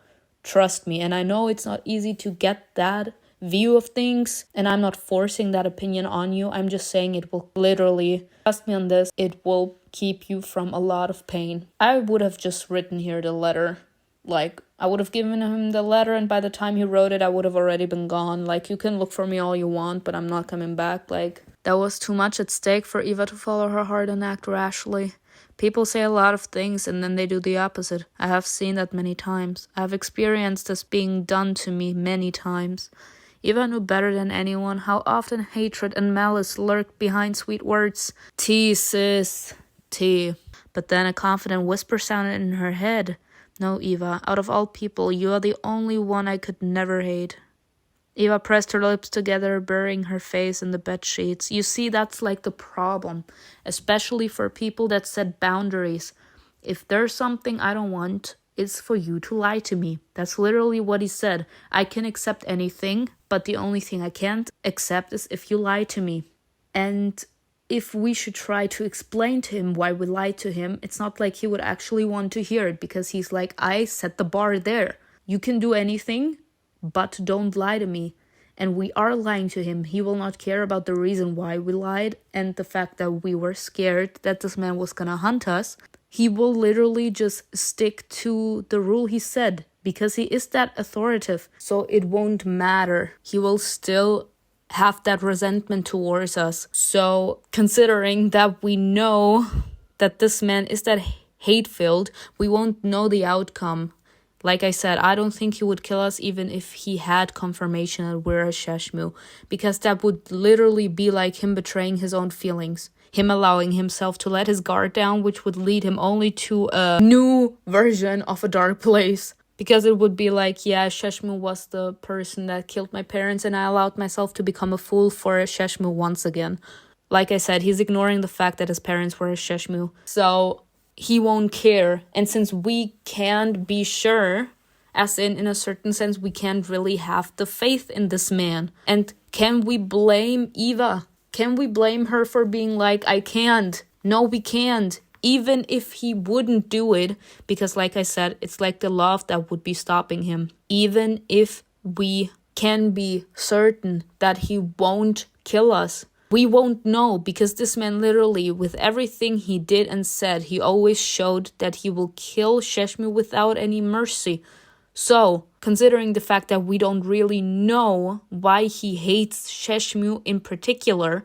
Trust me. And I know it's not easy to get that view of things, and I'm not forcing that opinion on you. I'm just saying it will literally, trust me on this, it will keep you from a lot of pain. I would have just written here the letter. Like, I would have given him the letter, and by the time he wrote it, I would have already been gone. Like, you can look for me all you want, but I'm not coming back. Like, that was too much at stake for Eva to follow her heart and act rashly. People say a lot of things and then they do the opposite. I have seen that many times. I have experienced this being done to me many times. Eva knew better than anyone how often hatred and malice lurked behind sweet words. Tea, sis, tea. But then a confident whisper sounded in her head. No, Eva, out of all people, you are the only one I could never hate. Eva pressed her lips together, burying her face in the bed sheets. You see, that's like the problem, especially for people that set boundaries. If there's something I don't want, it's for you to lie to me. That's literally what he said. I can accept anything, but the only thing I can't accept is if you lie to me. And if we should try to explain to him why we lied to him, it's not like he would actually want to hear it, because he's like, I set the bar there. You can do anything, but don't lie to me. And we are lying to him. He will not care about the reason why we lied and the fact that we were scared that this man was gonna hunt us. He will literally just stick to the rule he said, because he is that authoritative. So it won't matter. He will still have that resentment towards us. So considering that we know that this man is that hate-filled, we won't know the outcome. Like I said, I don't think he would kill us even if he had confirmation that we're a Sheshmu, because that would literally be like him betraying his own feelings. Him allowing himself to let his guard down, which would lead him only to a new version of a dark place. Because it would be like, yeah, Sheshmu was the person that killed my parents and I allowed myself to become a fool for a Sheshmu once again. Like I said, he's ignoring the fact that his parents were a Sheshmu. So he won't care. And since we can't be sure, as in a certain sense, we can't really have the faith in this man. And can we blame Eva? Can we blame her for being like, I can't? No, we can't. Even if he wouldn't do it, because like I said, it's like the love that would be stopping him. Even if we can be certain that he won't kill us, we won't know, because this man literally, with everything he did and said, he always showed that he will kill Sheshmu without any mercy. So, considering the fact that we don't really know why he hates Sheshmu in particular,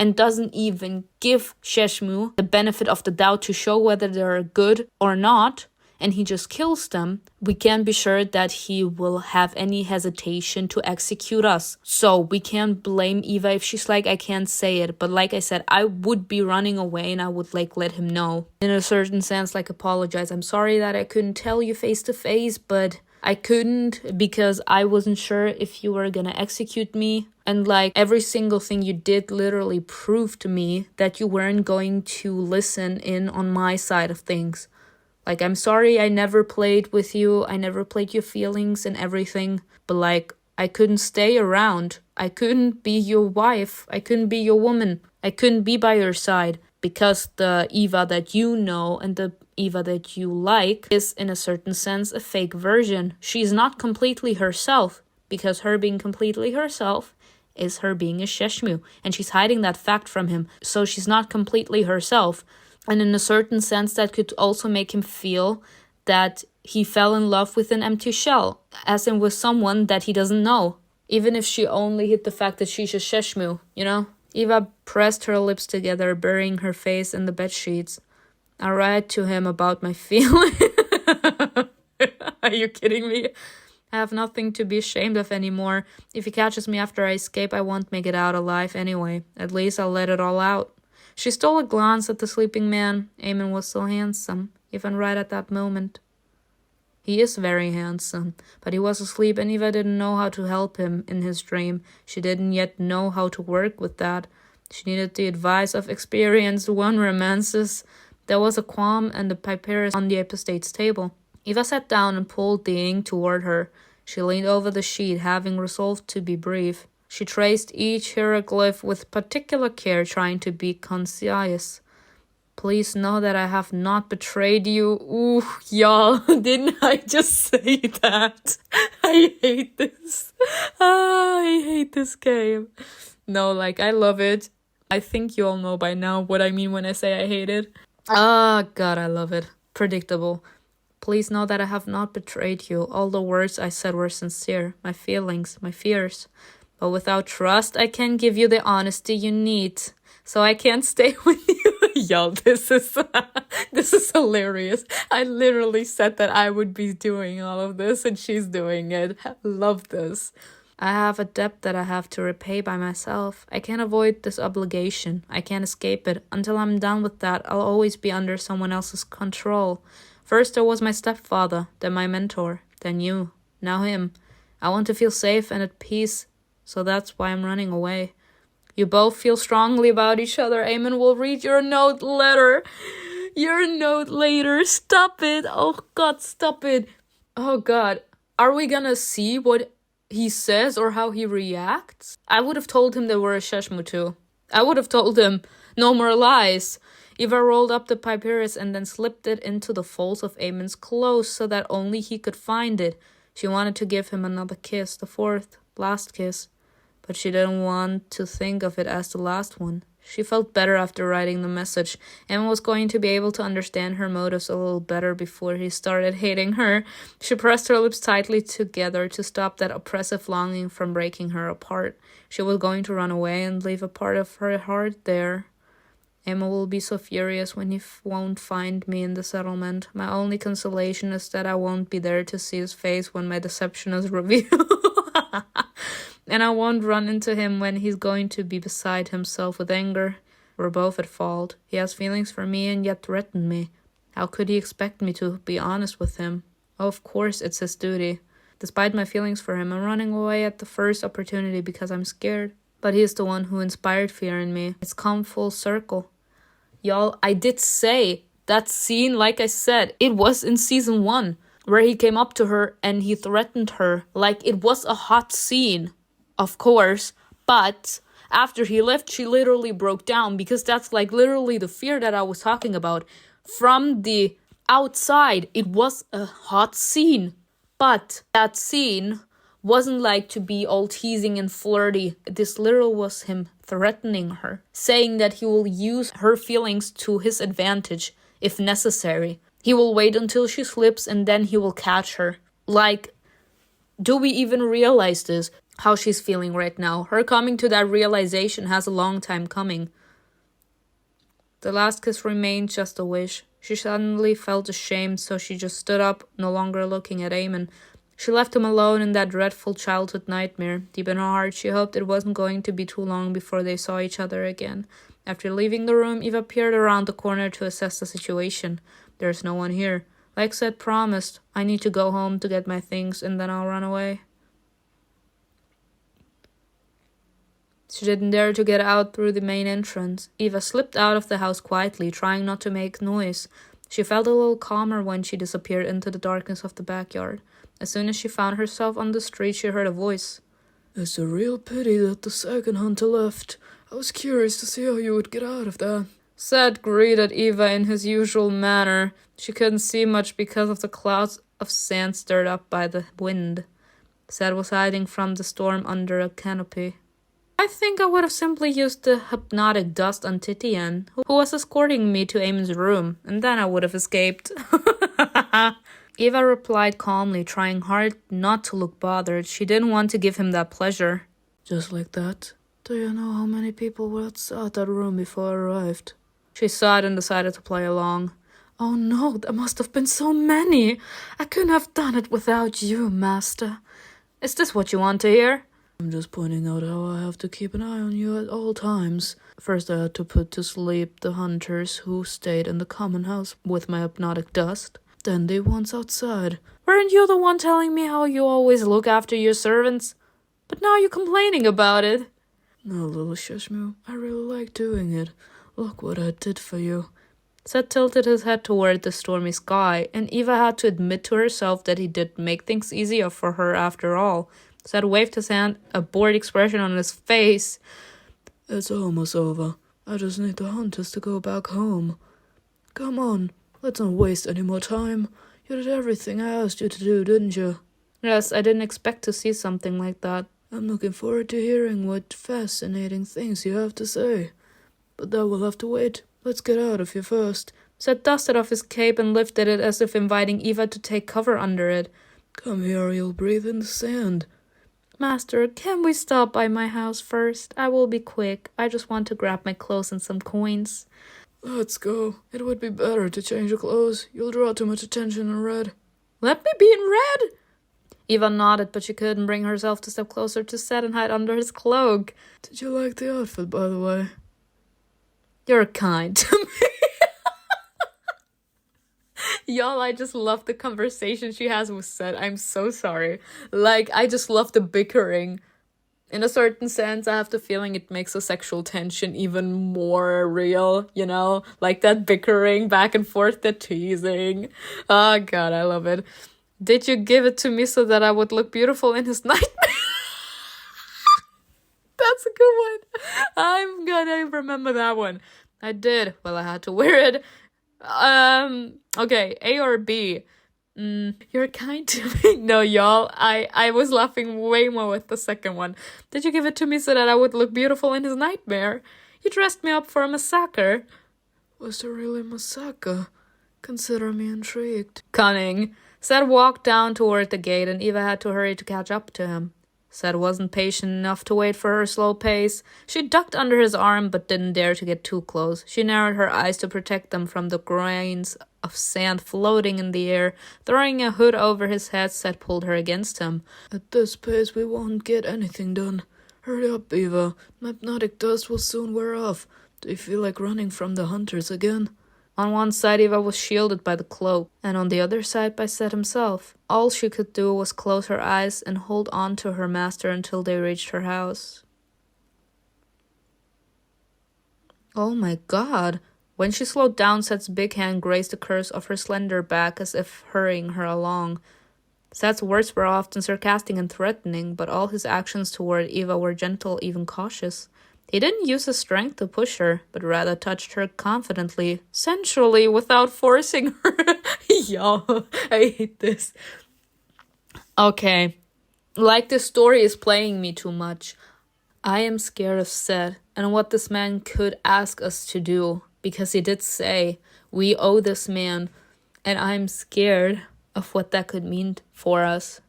and doesn't even give Sheshmu the benefit of the doubt to show whether they're good or not, and he just kills them, we can't be sure that he will have any hesitation to execute us. So we can't blame Eva if she's like, I can't say it. But like I said, I would be running away and I would like let him know. In a certain sense, like apologize. I'm sorry that I couldn't tell you face to face, but I couldn't because I wasn't sure if you were gonna execute me. And like every single thing you did literally proved to me that you weren't going to listen in on my side of things. Like, I'm sorry I never played with you. I never played your feelings and everything. But like, I couldn't stay around. I couldn't be your wife. I couldn't be your woman. I couldn't be by your side. Because the Eva that you know and the Eva that you like is in a certain sense a fake version. She's not completely herself, because her being completely herself is her being a Sheshmu, and she's hiding that fact from him. So she's not completely herself. And in a certain sense that could also make him feel that he fell in love with an empty shell, as in with someone that he doesn't know. Even if she only hid the fact that she's a Sheshmu, you know? Eva pressed her lips together, burying her face in the bedsheets. I read to him about my feelings. Are you kidding me? I have nothing to be ashamed of anymore. If he catches me after I escape, I won't make it out alive anyway. At least I'll let it all out. She stole a glance at the sleeping man. Amon was so handsome, even right at that moment. He is very handsome, but he was asleep and Eva didn't know how to help him in his dream. She didn't yet know how to work with that. She needed the advice of experienced one-romancers. There was a qualm and the papyrus on the apostate's table. Eva sat down and pulled the ink toward her. She leaned over the sheet, having resolved to be brief. She traced each hieroglyph with particular care, trying to be concise. Please know that I have not betrayed you. Ooh, y'all, didn't I just say that? I hate this. I hate this game. No, like, I love it. I think you all know by now what I mean when I say I hate it. Ah, God, I love it. Predictable. Please know that I have not betrayed you. All the words I said were sincere. My feelings, my fears. But without trust, I can't give you the honesty you need. So I can't stay with you. Yo, this is hilarious. I literally said that I would be doing all of this and she's doing it. I love this. I have a debt that I have to repay by myself. I can't avoid this obligation. I can't escape it. Until I'm done with that, I'll always be under someone else's control. First there was my stepfather, then my mentor, then you, now him. I want to feel safe and at peace, so that's why I'm running away. You both feel strongly about each other. Amon will read your note later. Your note later. Stop it. Oh God, stop it. Oh God. Are we gonna see what he says or how he reacts? I would have told him they were a Sheshmu too. I would have told him, no more lies. Eva rolled up the papyrus and then slipped it into the folds of Amon's clothes so that only he could find it. She wanted to give him another kiss, the fourth, last kiss. But she didn't want to think of it as the last one. She felt better after writing the message. Amon was going to be able to understand her motives a little better before he started hating her. She pressed her lips tightly together to stop that oppressive longing from breaking her apart. She was going to run away and leave a part of her heart there. Amon will be so furious when he won't find me in the settlement. My only consolation is that I won't be there to see his face when my deception is revealed. And I won't run into him when he's going to be beside himself with anger. We're both at fault. He has feelings for me and yet threatened me. How could he expect me to be honest with him? Oh, of course, it's his duty. Despite my feelings for him, I'm running away at the first opportunity because I'm scared. But he is the one who inspired fear in me. It's come full circle. Y'all, I did say that scene, like I said, it was in season 1, where he came up to her and he threatened her. Like, it was a hot scene. Of course, but after he left, she literally broke down because that's like literally the fear that I was talking about. From the outside, it was a hot scene, but that scene wasn't like to be all teasing and flirty. This literally was him threatening her, saying that he will use her feelings to his advantage if necessary. He will wait until she slips and then he will catch her. Like, do we even realize this? How she's feeling right now. Her coming to that realization has a long time coming. The last kiss remained just a wish. She suddenly felt ashamed, so she just stood up, no longer looking at Amon. She left him alone in that dreadful childhood nightmare. Deep in her heart, she hoped it wasn't going to be too long before they saw each other again. After leaving the room, Eva peered around the corner to assess the situation. There's no one here. Like Seth promised, I need to go home to get my things and then I'll run away. She didn't dare to get out through the main entrance. Eva slipped out of the house quietly, trying not to make noise. She felt a little calmer when she disappeared into the darkness of the backyard. As soon as she found herself on the street, she heard a voice. It's a real pity that the second hunter left. I was curious to see how you would get out of that. Seth greeted Eva in his usual manner. She couldn't see much because of the clouds of sand stirred up by the wind. Seth was hiding from the storm under a canopy. I think I would have simply used the hypnotic dust on Titian, who was escorting me to Amon's room, and then I would have escaped. Eva replied calmly, trying hard not to look bothered. She didn't want to give him that pleasure. Just like that? Do you know how many people were outside that room before I arrived? She sighed and decided to play along. Oh no, there must have been so many. I couldn't have done it without you, Master. Is this what you want to hear? I'm just pointing out how I have to keep an eye on you at all times. First I had to put to sleep the hunters who stayed in the common house with my hypnotic dust. Then the ones outside. Weren't you the one telling me how you always look after your servants? But now you're complaining about it. No, little Shishmu, I really like doing it. Look what I did for you. Seth tilted his head toward the stormy sky, and Eva had to admit to herself that he did make things easier for her after all. Seth waved his hand, a bored expression on his face. It's almost over. I just need the hunters to go back home. Come on, let's not waste any more time. You did everything I asked you to do, didn't you? Yes, I didn't expect to see something like that. I'm looking forward to hearing what fascinating things you have to say. But that will have to wait. Let's get out of here first. Seth dusted off his cape and lifted it as if inviting Eva to take cover under it. Come here, you'll breathe in the sand. Master, can we stop by my house first? I will be quick. I just want to grab my clothes and some coins. Let's go. It would be better to change your clothes. You'll draw too much attention in red. Let me be in red! Eva nodded, but she couldn't bring herself to step closer to Seth and hide under his cloak. Did you like the outfit, by the way? You're kind to me. Y'all, I just love the conversation she has with Seth. I'm so sorry. Like, I just love the bickering. In a certain sense, I have the feeling it makes the sexual tension even more real, you know? Like that bickering back and forth, the teasing. Oh, God, I love it. Did you give it to me so that I would look beautiful in his nightmare? That's a good one. I'm gonna remember that one. I did. Well, I had to wear it. Okay, A or B? You're kind to me. No, y'all, I was laughing way more with the second one. Did you give it to me so that I would look beautiful in his nightmare? You dressed me up for a massacre. Was there really a massacre? Consider me intrigued. Cunning. Seth walked down toward the gate, and Eva had to hurry to catch up to him. Seth wasn't patient enough to wait for her slow pace. She ducked under his arm, but didn't dare to get too close. She narrowed her eyes to protect them from the grains of sand floating in the air. Throwing a hood over his head, Seth pulled her against him. At this pace, we won't get anything done. Hurry up, Eva. My hypnotic dust will soon wear off. Do you feel like running from the hunters again? On one side, Eva was shielded by the cloak, and on the other side by Seth himself. All she could do was close her eyes and hold on to her master until they reached her house. Oh my God! When she slowed down, Seth's big hand grazed the curves of her slender back as if hurrying her along. Seth's words were often sarcastic and threatening, but all his actions toward Eva were gentle, even cautious. He didn't use his strength to push her, but rather touched her confidently, sensually, without forcing her. Y'all, I hate this. Okay, like this story is playing me too much. I am scared of Seth and what this man could ask us to do, because he did say, we owe this man, and I'm scared of what that could mean for us.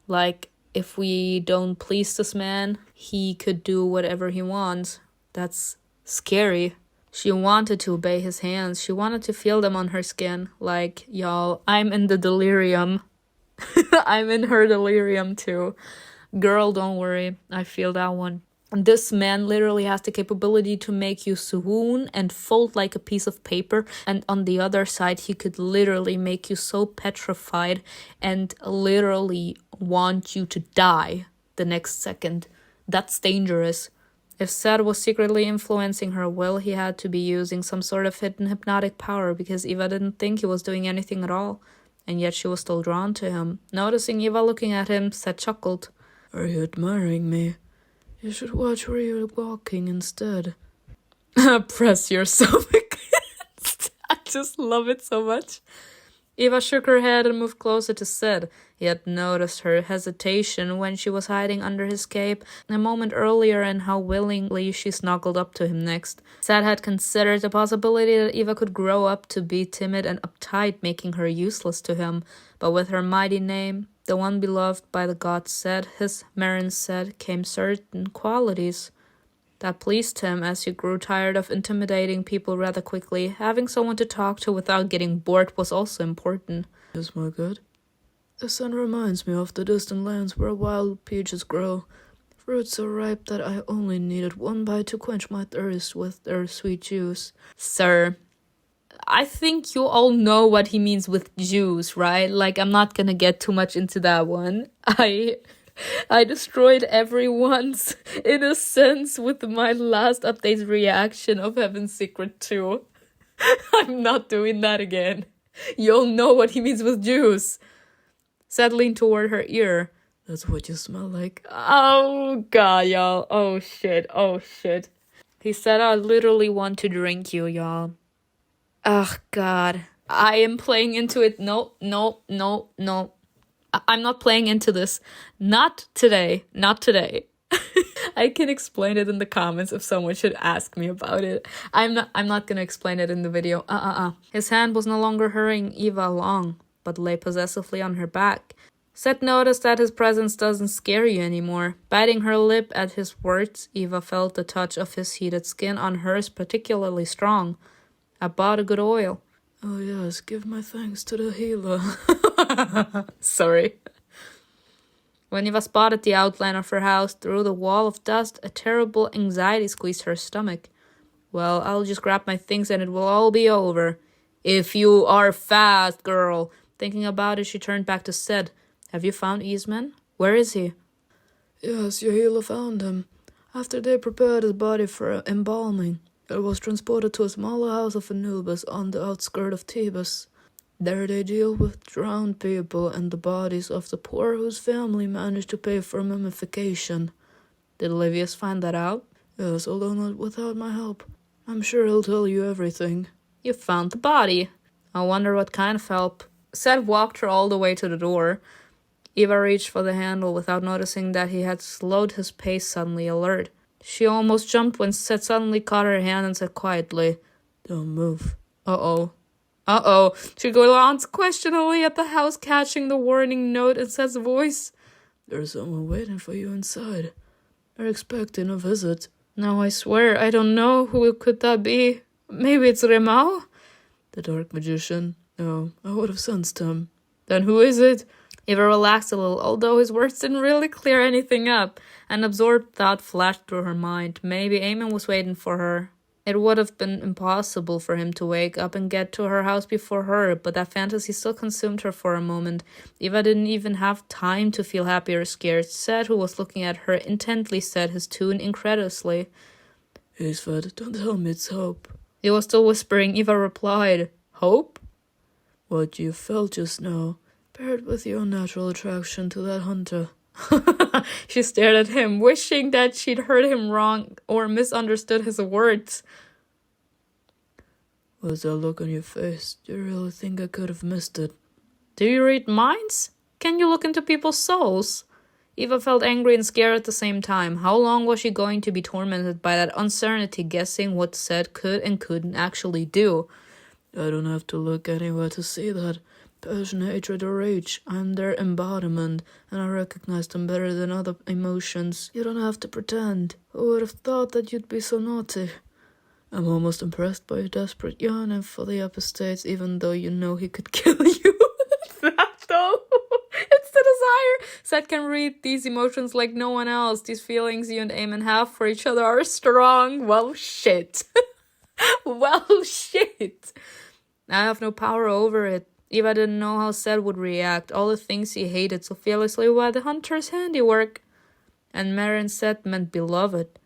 Like, if we don't please this man, he could do whatever he wants. That's scary. She wanted to obey his hands. She wanted to feel them on her skin. Like, y'all, I'm in the delirium. I'm in her delirium too. Girl, don't worry. I feel that one. This man literally has the capability to make you swoon and fold like a piece of paper. And on the other side, he could literally make you so petrified and literally want you to die the next second. That's dangerous. If Seth was secretly influencing her will, he had to be using some sort of hidden hypnotic power because Eva didn't think he was doing anything at all. And yet she was still drawn to him. Noticing Eva looking at him, Seth chuckled. Are you admiring me? You should watch where you're walking instead. Press yourself against. I just love it so much. Eva shook her head and moved closer to Sid. He had noticed her hesitation when she was hiding under his cape a moment earlier and how willingly she snuggled up to him next. Sid had considered the possibility that Eva could grow up to be timid and uptight, making her useless to him. But with her mighty name, the one beloved by the gods Sid, his Marin Sid, came certain qualities that pleased him as he grew tired of intimidating people rather quickly. Having someone to talk to without getting bored was also important. Is my good? The sun reminds me of the distant lands where wild peaches grow. Fruits so ripe that I only needed one bite to quench my thirst with their sweet juice. Sir, I think you all know what he means with juice, right? Like, I'm not gonna get too much into that one. I destroyed everyone's innocence with my last update's reaction of Heaven's Secret 2. I'm not doing that again. You'll know what he means with juice. Seth leaned toward her ear. That's what you smell like. Oh, God, y'all. Oh, shit. Oh, shit. He said, I literally want to drink you, y'all. Ugh, God. I am playing into it. No. I'm not playing into this. Not today. Not today. I can explain it in the comments if someone should ask me about it. I'm not gonna explain it in the video. His hand was no longer hurrying Eva along, but lay possessively on her back. Seth noticed that his presence doesn't scare you anymore. Biting her lip at his words, Eva felt the touch of his heated skin on hers particularly strong. I bought a good oil. Oh yes, give my thanks to the healer. Sorry. When Eva spotted the outline of her house through the wall of dust, a terrible anxiety squeezed her stomach. Well, I'll just grab my things and it will all be over. If you are fast, girl. Thinking about it, she turned back to Sid. Have you found Eastman? Where is he? Yes, your healer found him. After they prepared his body for embalming, it was transported to a smaller house of Anubis on the outskirts of Thebes. There they deal with drowned people and the bodies of the poor whose family managed to pay for mummification. Did Livius find that out? Yes, although not without my help. I'm sure he'll tell you everything. You found the body. I wonder what kind of help. Seth walked her all the way to the door. Eva reached for the handle without noticing that he had slowed his pace, suddenly alert. She almost jumped when Seth suddenly caught her hand and said quietly, Don't move. Uh-oh. She glanced questioningly at the house, catching the warning note in Seth's voice. There's someone waiting for you inside. They're expecting a visit. No, I swear, I don't know. Who could that be? Maybe it's Remo? The dark magician. No, I would have sensed him. Then who is it? Eva relaxed a little, although his words didn't really clear anything up. An absorbed thought flashed through her mind. Maybe Amon was waiting for her. It would have been impossible for him to wake up and get to her house before her, but that fantasy still consumed her for a moment. Eva didn't even have time to feel happy or scared. Seth, who was looking at her intently, said his tune incredulously. Isfad, don't tell me it's hope. He was still whispering. Eva replied, Hope? What you felt just now, paired with your natural attraction to that hunter. She stared at him, wishing that she'd heard him wrong or misunderstood his words. What's that look on your face? Do you really think I could have missed it? Do you read minds? Can you look into people's souls? Eva felt angry and scared at the same time. How long was she going to be tormented by that uncertainty, guessing what Seth could and couldn't actually do? I don't have to look anywhere to see that. Passion, hatred, or rage, I'm their embodiment, and I recognize them better than other emotions. You don't have to pretend. Who would have thought that you'd be so naughty? I'm almost impressed by your desperate yearning for the upper states, even though you know he could kill you. That though. It's the desire. Seth can read these emotions like no one else. These feelings you and Amon have for each other are strong. Well, shit. Well, shit. I have no power over it. Eva didn't know how Seth would react. All the things he hated so fearlessly were the hunter's handiwork. And Marin Seth meant beloved.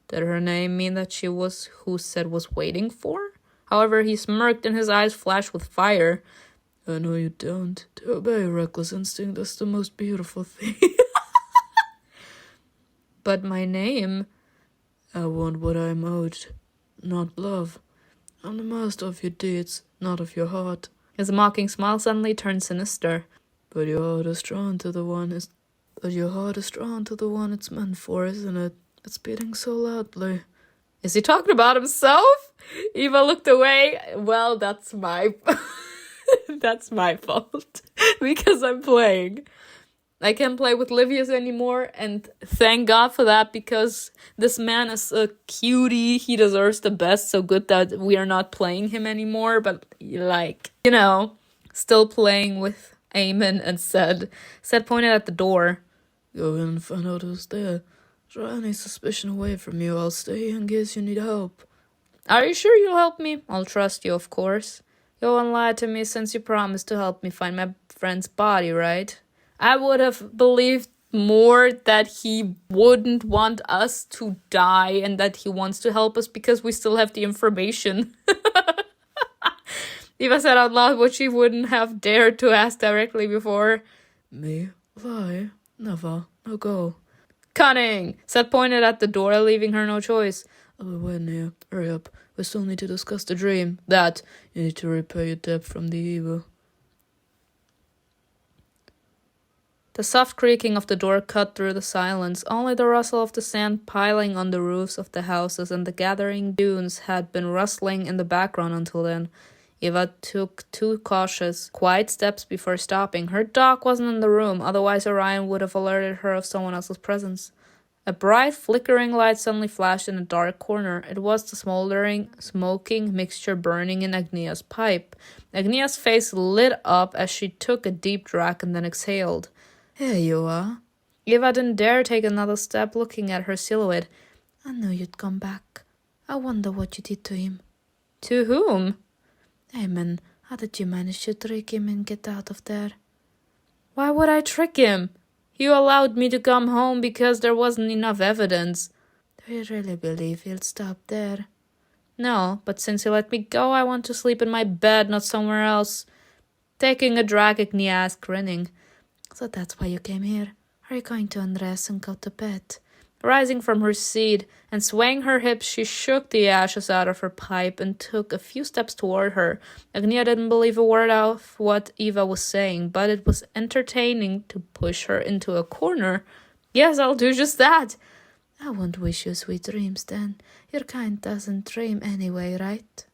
Did her name mean that she was who Seth was waiting for? However, he smirked and his eyes flashed with fire. I know you don't. To obey a reckless instinct is the most beautiful thing. But my name... I want what I am owed, not love. I'm the master of your deeds, not of your heart. His mocking smile suddenly turned sinister. But your heart is drawn to the one it's meant for, isn't it? It's beating so loudly. Is he talking about himself? Eva looked away. Well, that's my that's my fault. Because I'm playing. I can't play with Livius anymore, and thank God for that, because this man is a cutie. He deserves the best. So good that we are not playing him anymore, but like, you know, still playing with Amon and Seth. Seth pointed at the door. Go in and find out who's there. Draw any suspicion away from you. I'll stay here in case you need help. Are you sure you'll help me? I'll trust you, of course. You won't lie to me since you promised to help me find my friend's body, right? I would have believed more that he wouldn't want us to die and that he wants to help us because we still have the information. Eva said out loud what she wouldn't have dared to ask directly before. Me? Lie? Never. No go. Cunning! Seth pointed at the door, leaving her no choice. I'll be waiting here. Hurry up. We still need to discuss the dream. That you need to repay your debt from the evil. The soft creaking of the door cut through the silence. Only the rustle of the sand piling on the roofs of the houses and the gathering dunes had been rustling in the background until then. Eva took 2 cautious, quiet steps before stopping. Her dog wasn't in the room, otherwise Orion would have alerted her of someone else's presence. A bright, flickering light suddenly flashed in a dark corner. It was the smoldering, smoking mixture burning in Agnia's pipe. Agnia's face lit up as she took a deep drag and then exhaled. Here you are. Eva didn't dare take another step, looking at her silhouette. I knew you'd come back. I wonder what you did to him. To whom? Amon, how did you manage to trick him and get out of there? Why would I trick him? You allowed me to come home because there wasn't enough evidence. Do you really believe he'll stop there? No, but since he let me go, I want to sleep in my bed, not somewhere else. Taking a drag, Agnia asked, grinning. So that's why you came here? Are you going to undress and go to bed? Rising from her seat and swaying her hips, she shook the ashes out of her pipe and took a few steps toward her. Agnia didn't believe a word of what Eva was saying, but it was entertaining to push her into a corner. Yes, I'll do just that. I won't wish you sweet dreams then. Your kind doesn't dream anyway, right?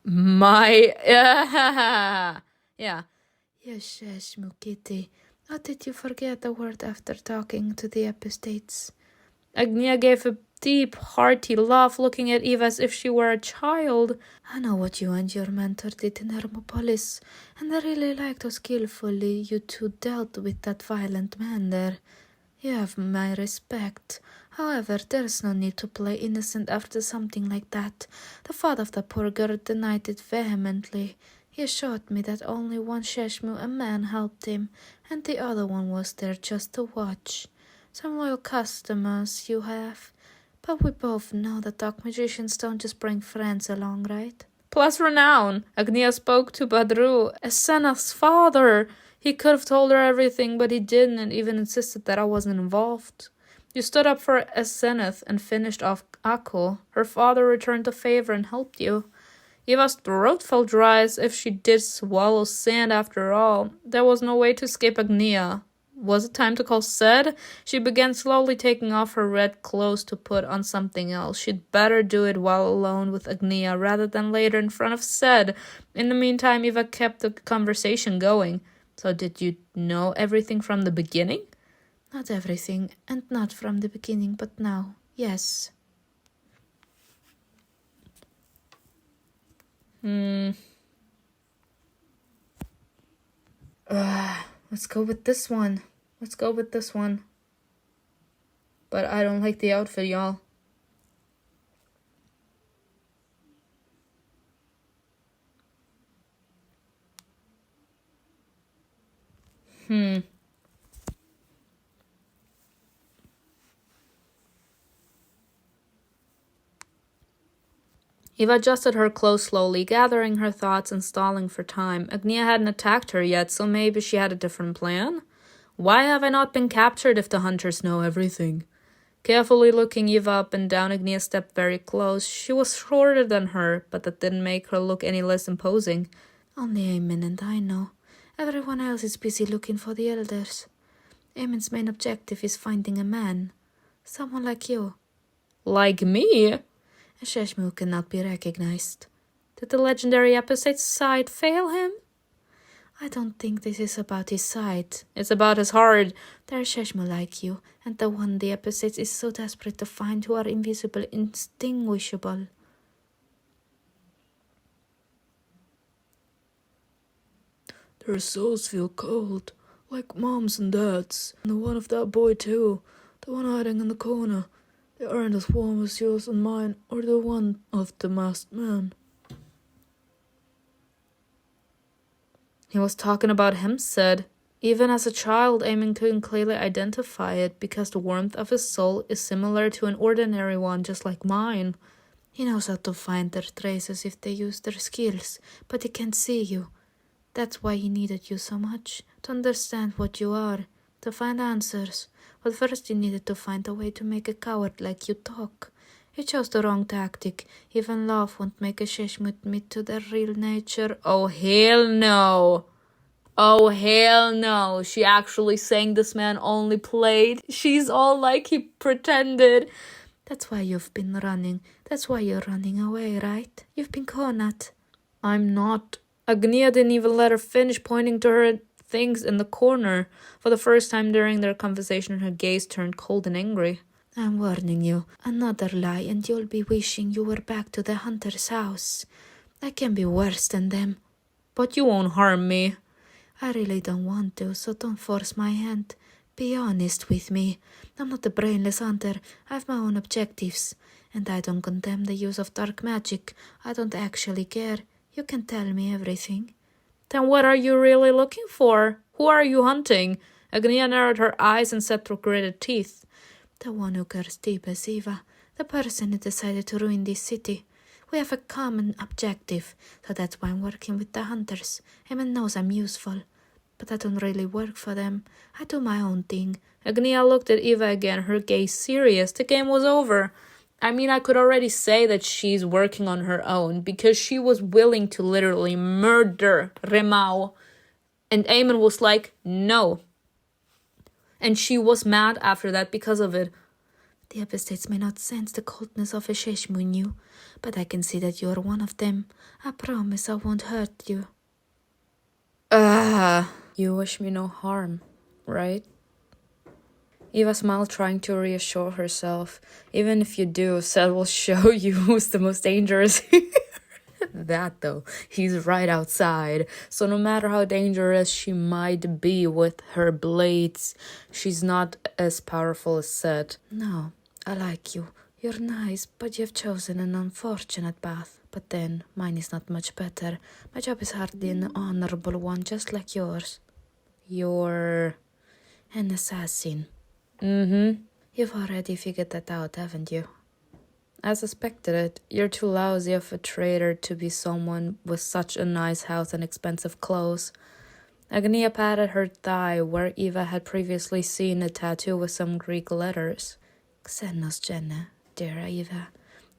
Yeah. Yes, Kitty. Or did you forget the word after talking to the apostates? Agnia gave a deep, hearty laugh, looking at Eva as if she were a child. I know what you and your mentor did in Hermopolis, and I really liked how skillfully you two dealt with that violent man there. You have my respect. However, there's no need to play innocent after something like that. The father of the poor girl denied it vehemently. He assured me that only one Sheshmu, a man, helped him, and the other one was there just to watch. Some loyal customers you have, but we both know that dark magicians don't just bring friends along, right? Plus renown. Agnia spoke to Badru, Essena's father. He could have told her everything, but he didn't, and even insisted that I wasn't involved. You stood up for Esseneth and finished off Akko. Her father returned the favor and helped you. Eva's throat felt dry as if she did swallow sand after all. There was no way to escape Agnia. Was it time to call Sed? She began slowly taking off her red clothes to put on something else. She'd better do it while alone with Agnia rather than later in front of Sed. In the meantime, Eva kept the conversation going. So did you know everything from the beginning? Not everything, and not from the beginning, but now, yes. Let's go with this one. But I don't like the outfit, y'all. Eva adjusted her clothes slowly, gathering her thoughts and stalling for time. Agia hadn't attacked her yet, so maybe she had a different plan? Why have I not been captured if the hunters know everything? Carefully looking Eva up and down, Agia stepped very close. She was shorter than her, but that didn't make her look any less imposing. Only Amon and I know. Everyone else is busy looking for the elders. Amon's main objective is finding a man. Someone like you. Like me? A Sheshmu cannot be recognized. Did the legendary episode's sight fail him? I don't think this is about his sight. It's about his heart. There are Sheshmu like you, and the one the episodes is so desperate to find who are invisible, indistinguishable. Their souls feel cold, like moms and dads. And the one of that boy too, the one hiding in the corner. They aren't as warm as yours and mine, or the one of the masked man. He was talking about Hemstead. Even as a child, Amon couldn't clearly identify it because the warmth of his soul is similar to an ordinary one, just like mine. He knows how to find their traces if they use their skills, but he can't see you. That's why he needed you so much, to understand what you are, to find answers. But first he needed to find a way to make a coward like you talk. He chose the wrong tactic. Even love won't make a Sheshmu admit to their real nature. Oh, hell no. Oh, hell no. She actually saying this man only played. She's all like he pretended. That's why you've been running. That's why you're running away, right? You've been cornered. I'm not. Agia didn't even let her finish, pointing to her things in the corner. For the first time during their conversation, her gaze turned cold and angry. I'm warning you. Another lie and you'll be wishing you were back to the hunter's house. I can be worse than them. But you won't harm me. I really don't want to, so don't force my hand. Be honest with me. I'm not a brainless hunter. I have my own objectives. And I don't condemn the use of dark magic. I don't actually care. You can tell me everything. Then what are you really looking for? Who are you hunting? Agia narrowed her eyes and set through gritted teeth. The one who cares deep as Eva. The person who decided to ruin this city. We have a common objective, so that's why I'm working with the hunters. Amon knows I'm useful, but I don't really work for them. I do my own thing. Agia looked at Eva again, her gaze serious. The game was over. I mean, I could already say that she's working on her own because she was willing to literally murder Remo. And Amon was like, no. And she was mad after that because of it. The episodes may not sense the coldness of a Sheshmu in you, but I can see that you're one of them. I promise I won't hurt you. You wish me no harm, right? Eva smiled, trying to reassure herself. Even if you do, Seth will show you who's the most dangerous here. That though, he's right outside. So no matter how dangerous she might be with her blades, she's not as powerful as Seth. No, I like you. You're nice, but you've chosen an unfortunate path. But then, mine is not much better. My job is hardly an honorable one, just like yours. You're an assassin. You've already figured that out, haven't you? I suspected it. You're too lousy of a traitor to be someone with such a nice house and expensive clothes. Agia patted her thigh, where Eva had previously seen a tattoo with some Greek letters. Xenos Jenna, dear Eva.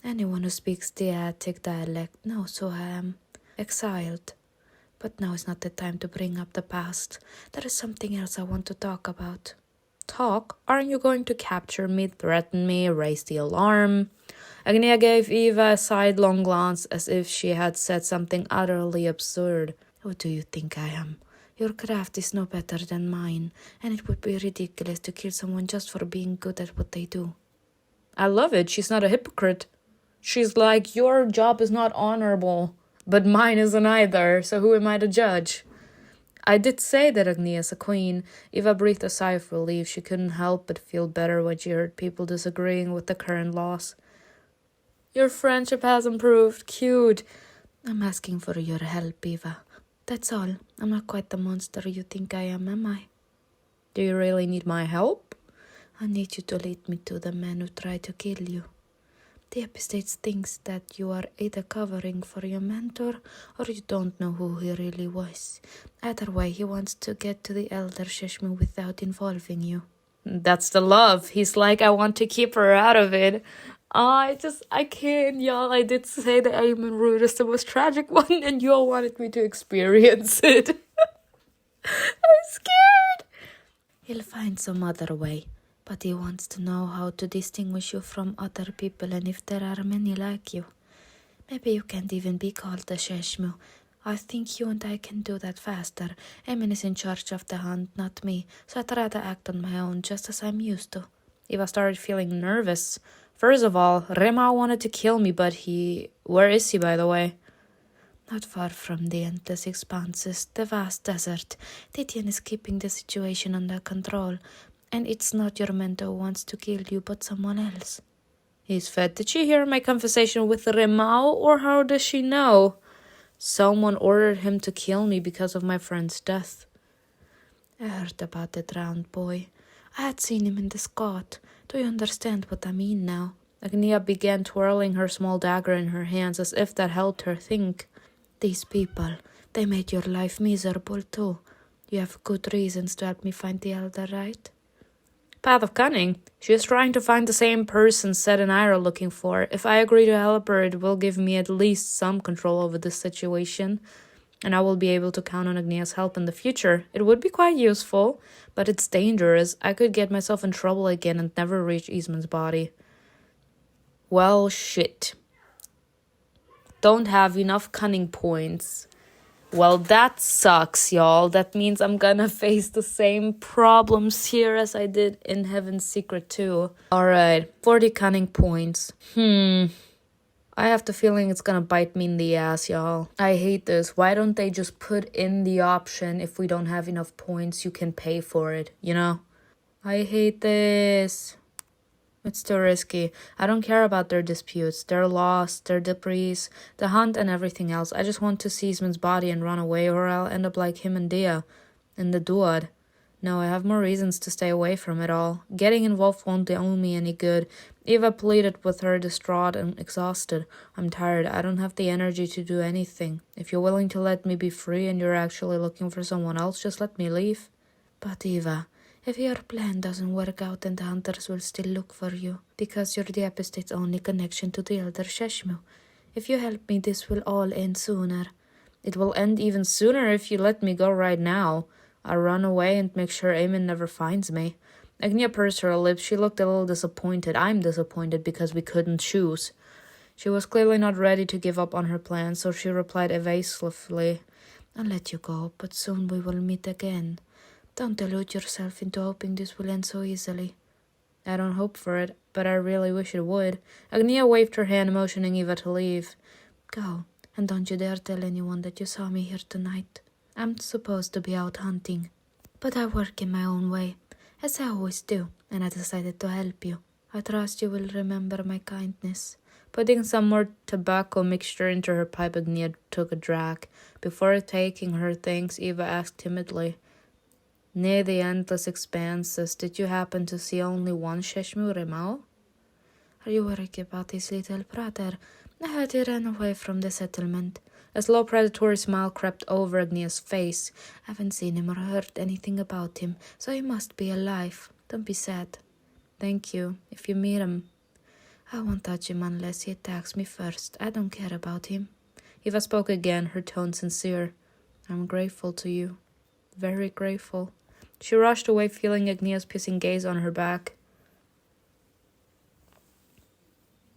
Anyone who speaks the Attic dialect knows who I am. Exiled. But now is not the time to bring up the past. There is something else I want to talk about. Talk? Aren't you going to capture me, threaten me, raise the alarm? Agia gave Eva a sidelong glance as if she had said something utterly absurd. Who do you think I am? Your craft is no better than mine, and it would be ridiculous to kill someone just for being good at what they do. I love it. She's not a hypocrite. She's like, your job is not honorable, But mine isn't either, so who am I to judge? I did say that Agnia's a queen. Eva breathed a sigh of relief. She couldn't help but feel better when she heard people disagreeing with the current laws. Your friendship has improved. Cute. I'm asking for your help, Eva. That's all. I'm not quite the monster you think I am I? Do you really need my help? I need you to lead me to the man who tried to kill you. The episode thinks that you are either covering for your mentor or you don't know who he really was. Either way, he wants to get to the Elder Shishmu without involving you. That's the love. He's like, I want to keep her out of it. I can't, y'all. I did say the Amon route is the most tragic one, and you all wanted me to experience it. I'm scared. He'll find some other way. But he wants to know how to distinguish you from other people and if there are many like you. Maybe you can't even be called a Sheshmu. I think you and I can do that faster. Amon is in charge of the hunt, not me, so I'd rather act on my own just as I'm used to. Eva started feeling nervous. First of all, Remo wanted to kill me, but where is he, by the way? Not far from the endless expanses, the vast desert. Titian is keeping the situation under control. And it's not your mentor who wants to kill you, but someone else. He's fed. Did she hear my conversation with Remo, or how does she know? Someone ordered him to kill me because of my friend's death. I heard about the drowned boy. I had seen him in the Scot. Do you understand what I mean now? Agnia began twirling her small dagger in her hands as if that helped her think. These people, they made your life miserable too. You have good reasons to help me find the elder, right? Path of cunning. She is trying to find the same person Seth and I are looking for. If I agree to help her, it will give me at least some control over this situation, and I will be able to count on Agnia's help in the future. It would be quite useful, but it's dangerous. I could get myself in trouble again and never reach Eastman's body. Well, shit. Don't have enough cunning points. Well, that sucks, y'all. That means I'm gonna face the same problems here as I did in Heaven's Secret too. Alright, 40 cunning points. I have the feeling it's gonna bite me in the ass, y'all. I hate this. Why don't they just put in the option, if we don't have enough points, you can pay for it, you know? I hate this. It's too risky. I don't care about their disputes, their loss, their debris, the hunt and everything else. I just want to see Eastman's body and run away, or I'll end up like him and Dia in the Duad. No, I have more reasons to stay away from it all. Getting involved won't do me any good. Eva pleaded with her, distraught and exhausted. I'm tired. I don't have the energy to do anything. If you're willing to let me be free and you're actually looking for someone else, just let me leave. But Eva, if your plan doesn't work out, then the hunters will still look for you, because you're the epistate's only connection to the Elder Sheshmu. If you help me, this will all end sooner. It will end even sooner if you let me go right now. I'll run away and make sure Amon never finds me. Agnia pursed her lips. She looked a little disappointed. I'm disappointed because we couldn't choose. She was clearly not ready to give up on her plan, so she replied evasively, I'll let you go, but soon we will meet again. Don't delude yourself into hoping this will end so easily. I don't hope for it, but I really wish it would. Agnia waved her hand, motioning Eva to leave. Go, and don't you dare tell anyone that you saw me here tonight. I'm supposed to be out hunting, but I work in my own way, as I always do, and I decided to help you. I trust you will remember my kindness. Putting some more tobacco mixture into her pipe, Agnia took a drag. Before taking her thanks, Eva asked timidly, Near the endless expanses, did you happen to see only one Sheshmu Remo? Are you worried about his little brother? I heard he ran away from the settlement. A slow predatory smile crept over Agnia's face. I haven't seen him or heard anything about him, so he must be alive. Don't be sad. Thank you, if you meet him. I won't touch him unless he attacks me first. I don't care about him. Eva spoke again, her tone sincere. I'm grateful to you. Very grateful. She rushed away, feeling Agnia's piercing gaze on her back.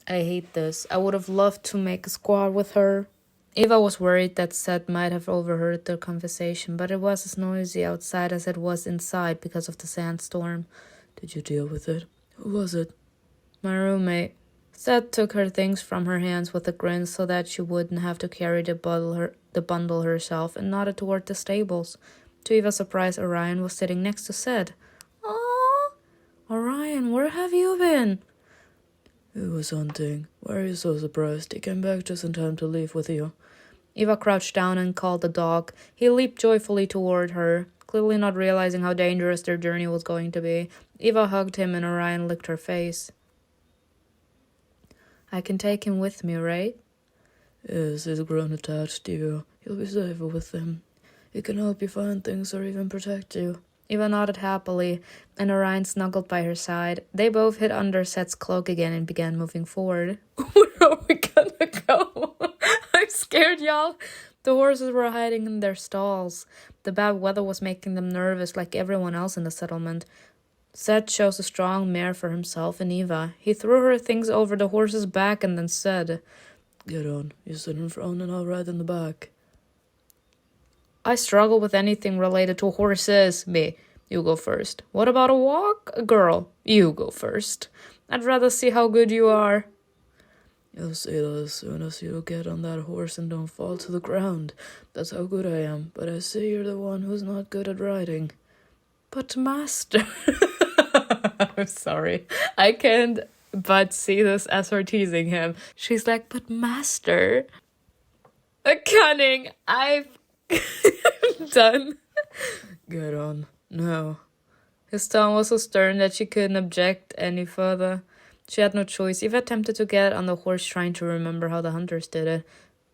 I hate this. I would have loved to make a squad with her. Eva was worried that Seth might have overheard their conversation, but it was as noisy outside as it was inside because of the sandstorm. Did you deal with it? Who was it? My roommate. Seth took her things from her hands with a grin so that she wouldn't have to carry the bundle herself and nodded toward the stables. To Eva's surprise, Orion was sitting next to Seth. "Aww, Orion, where have you been?" "He was hunting. Why are you so surprised? He came back just in time to leave with you." Eva crouched down and called the dog. He leaped joyfully toward her, clearly not realizing how dangerous their journey was going to be. Eva hugged him and Orion licked her face. "I can take him with me, right?" "Yes, he's grown attached to you. You'll be safer with him. He can help you find things or even protect you." Eva nodded happily, and Orion snuggled by her side. They both hid under Seth's cloak again and began moving forward. Where are we gonna go? I'm scared, y'all. The horses were hiding in their stalls. The bad weather was making them nervous like everyone else in the settlement. Seth chose a strong mare for himself and Eva. He threw her things over the horse's back and then said, "Get on. You sit in front and I'll ride in the back." "I struggle with anything related to horses. Me, you go first. What about a walk? Girl, you go first. I'd rather see how good you are." "You'll see that as soon as you get on that horse and don't fall to the ground. That's how good I am, but I see you're the one who's not good at riding." "But master..." I'm sorry. I can't but see this as her teasing him. She's like, "But master..." Cunning. I've done. "Get on. Now." His tone was so stern that she couldn't object any further. She had no choice. Eva attempted to get on the horse, trying to remember how the hunters did it.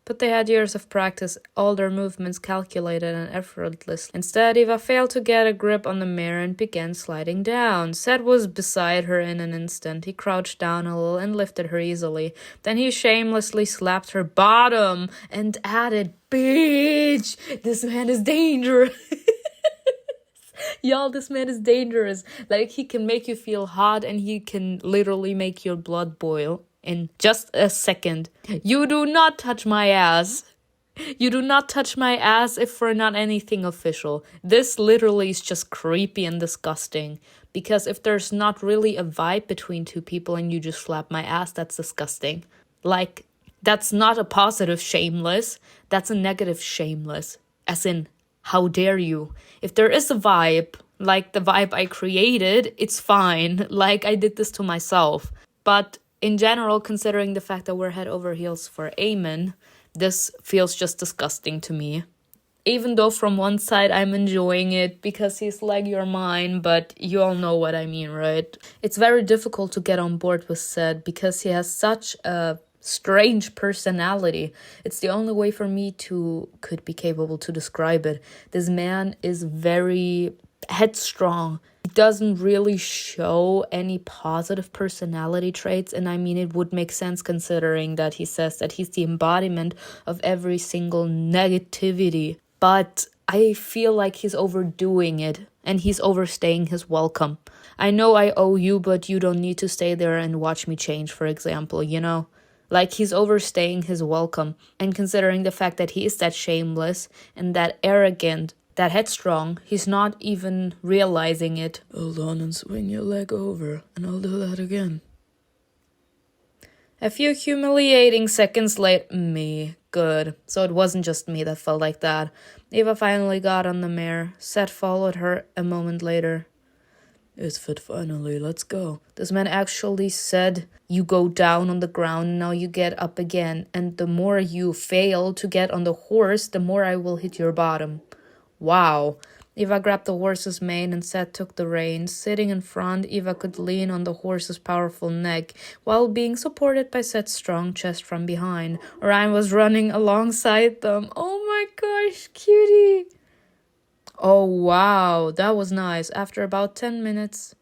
But they had years of practice, all their movements calculated and effortless. Instead, Eva failed to get a grip on the mare and began sliding down. Seth was beside her in an instant. He crouched down a little and lifted her easily. Then he shamelessly slapped her bottom and added, "Bitch, this man is dangerous." Y'all, this man is dangerous. Like, he can make you feel hot and he can literally make your blood boil in just a second. "You do not touch my ass. You do not touch my ass if we're not anything official." This literally is just creepy and disgusting. Because if there's not really a vibe between two people and you just slap my ass, that's disgusting. Like, that's not a positive shameless. That's a negative shameless. As in, how dare you? If there is a vibe, like the vibe I created, it's fine. Like, I did this to myself. But in general, considering the fact that we're head over heels for Amon, this feels just disgusting to me. Even though from one side I'm enjoying it because he's like, "You're mine," but you all know what I mean, right? It's very difficult to get on board with Seth because he has such a strange personality. It's the only way for me could be capable to describe it. This man is very headstrong. He doesn't really show any positive personality traits, and I mean, it would make sense considering that he says that he's the embodiment of every single negativity. But I feel like he's overdoing it and he's overstaying his welcome. I know I owe you, but you don't need to stay there and watch me change, for example, you know? Like, he's overstaying his welcome. And considering the fact that he is that shameless and that arrogant, that headstrong, he's not even realizing it. "Hold on and swing your leg over, and I'll do that again." A few humiliating seconds later, me. Good. So it wasn't just me that felt like that. Eva finally got on the mare. Seth followed her a moment later. "It's fit finally, let's go." This man actually said, "You go down on the ground, now you get up again, and the more you fail to get on the horse, the more I will hit your bottom." Wow. Eva grabbed the horse's mane and Seth took the reins. Sitting in front, Eva could lean on the horse's powerful neck, while being supported by Seth's strong chest from behind. Orion was running alongside them. Oh my gosh, cutie. Oh wow, that was nice. After about 10 minutes,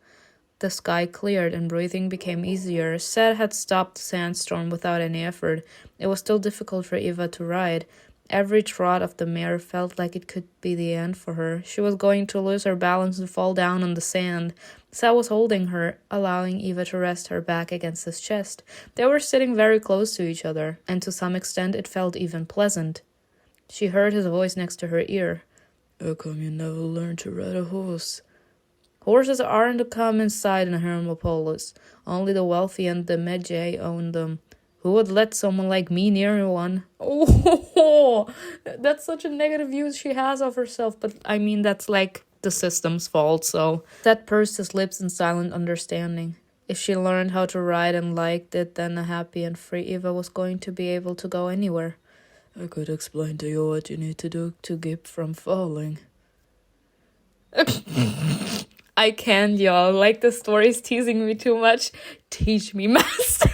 the sky cleared and breathing became easier. Seth had stopped the sandstorm without any effort. It was still difficult for Eva to ride. Every trot of the mare felt like it could be the end for her. She was going to lose her balance and fall down on the sand. Seth was holding her, allowing Eva to rest her back against his chest. They were sitting very close to each other, and to some extent it felt even pleasant. She heard his voice next to her ear. "How come you never learned to ride a horse?" Horses aren't a common sight in Hermopolis. Only the wealthy and the Magi own them. Who would let someone like me near one? Oh, that's such a negative view she has of herself. But I mean, that's like the system's fault, so. That pursed his lips in silent understanding. If she learned how to ride and liked it, then a happy and free Eva was going to be able to go anywhere. I could explain to you what you need to do to keep from falling. I can't, y'all. Like, the story's teasing me too much. Teach me, master.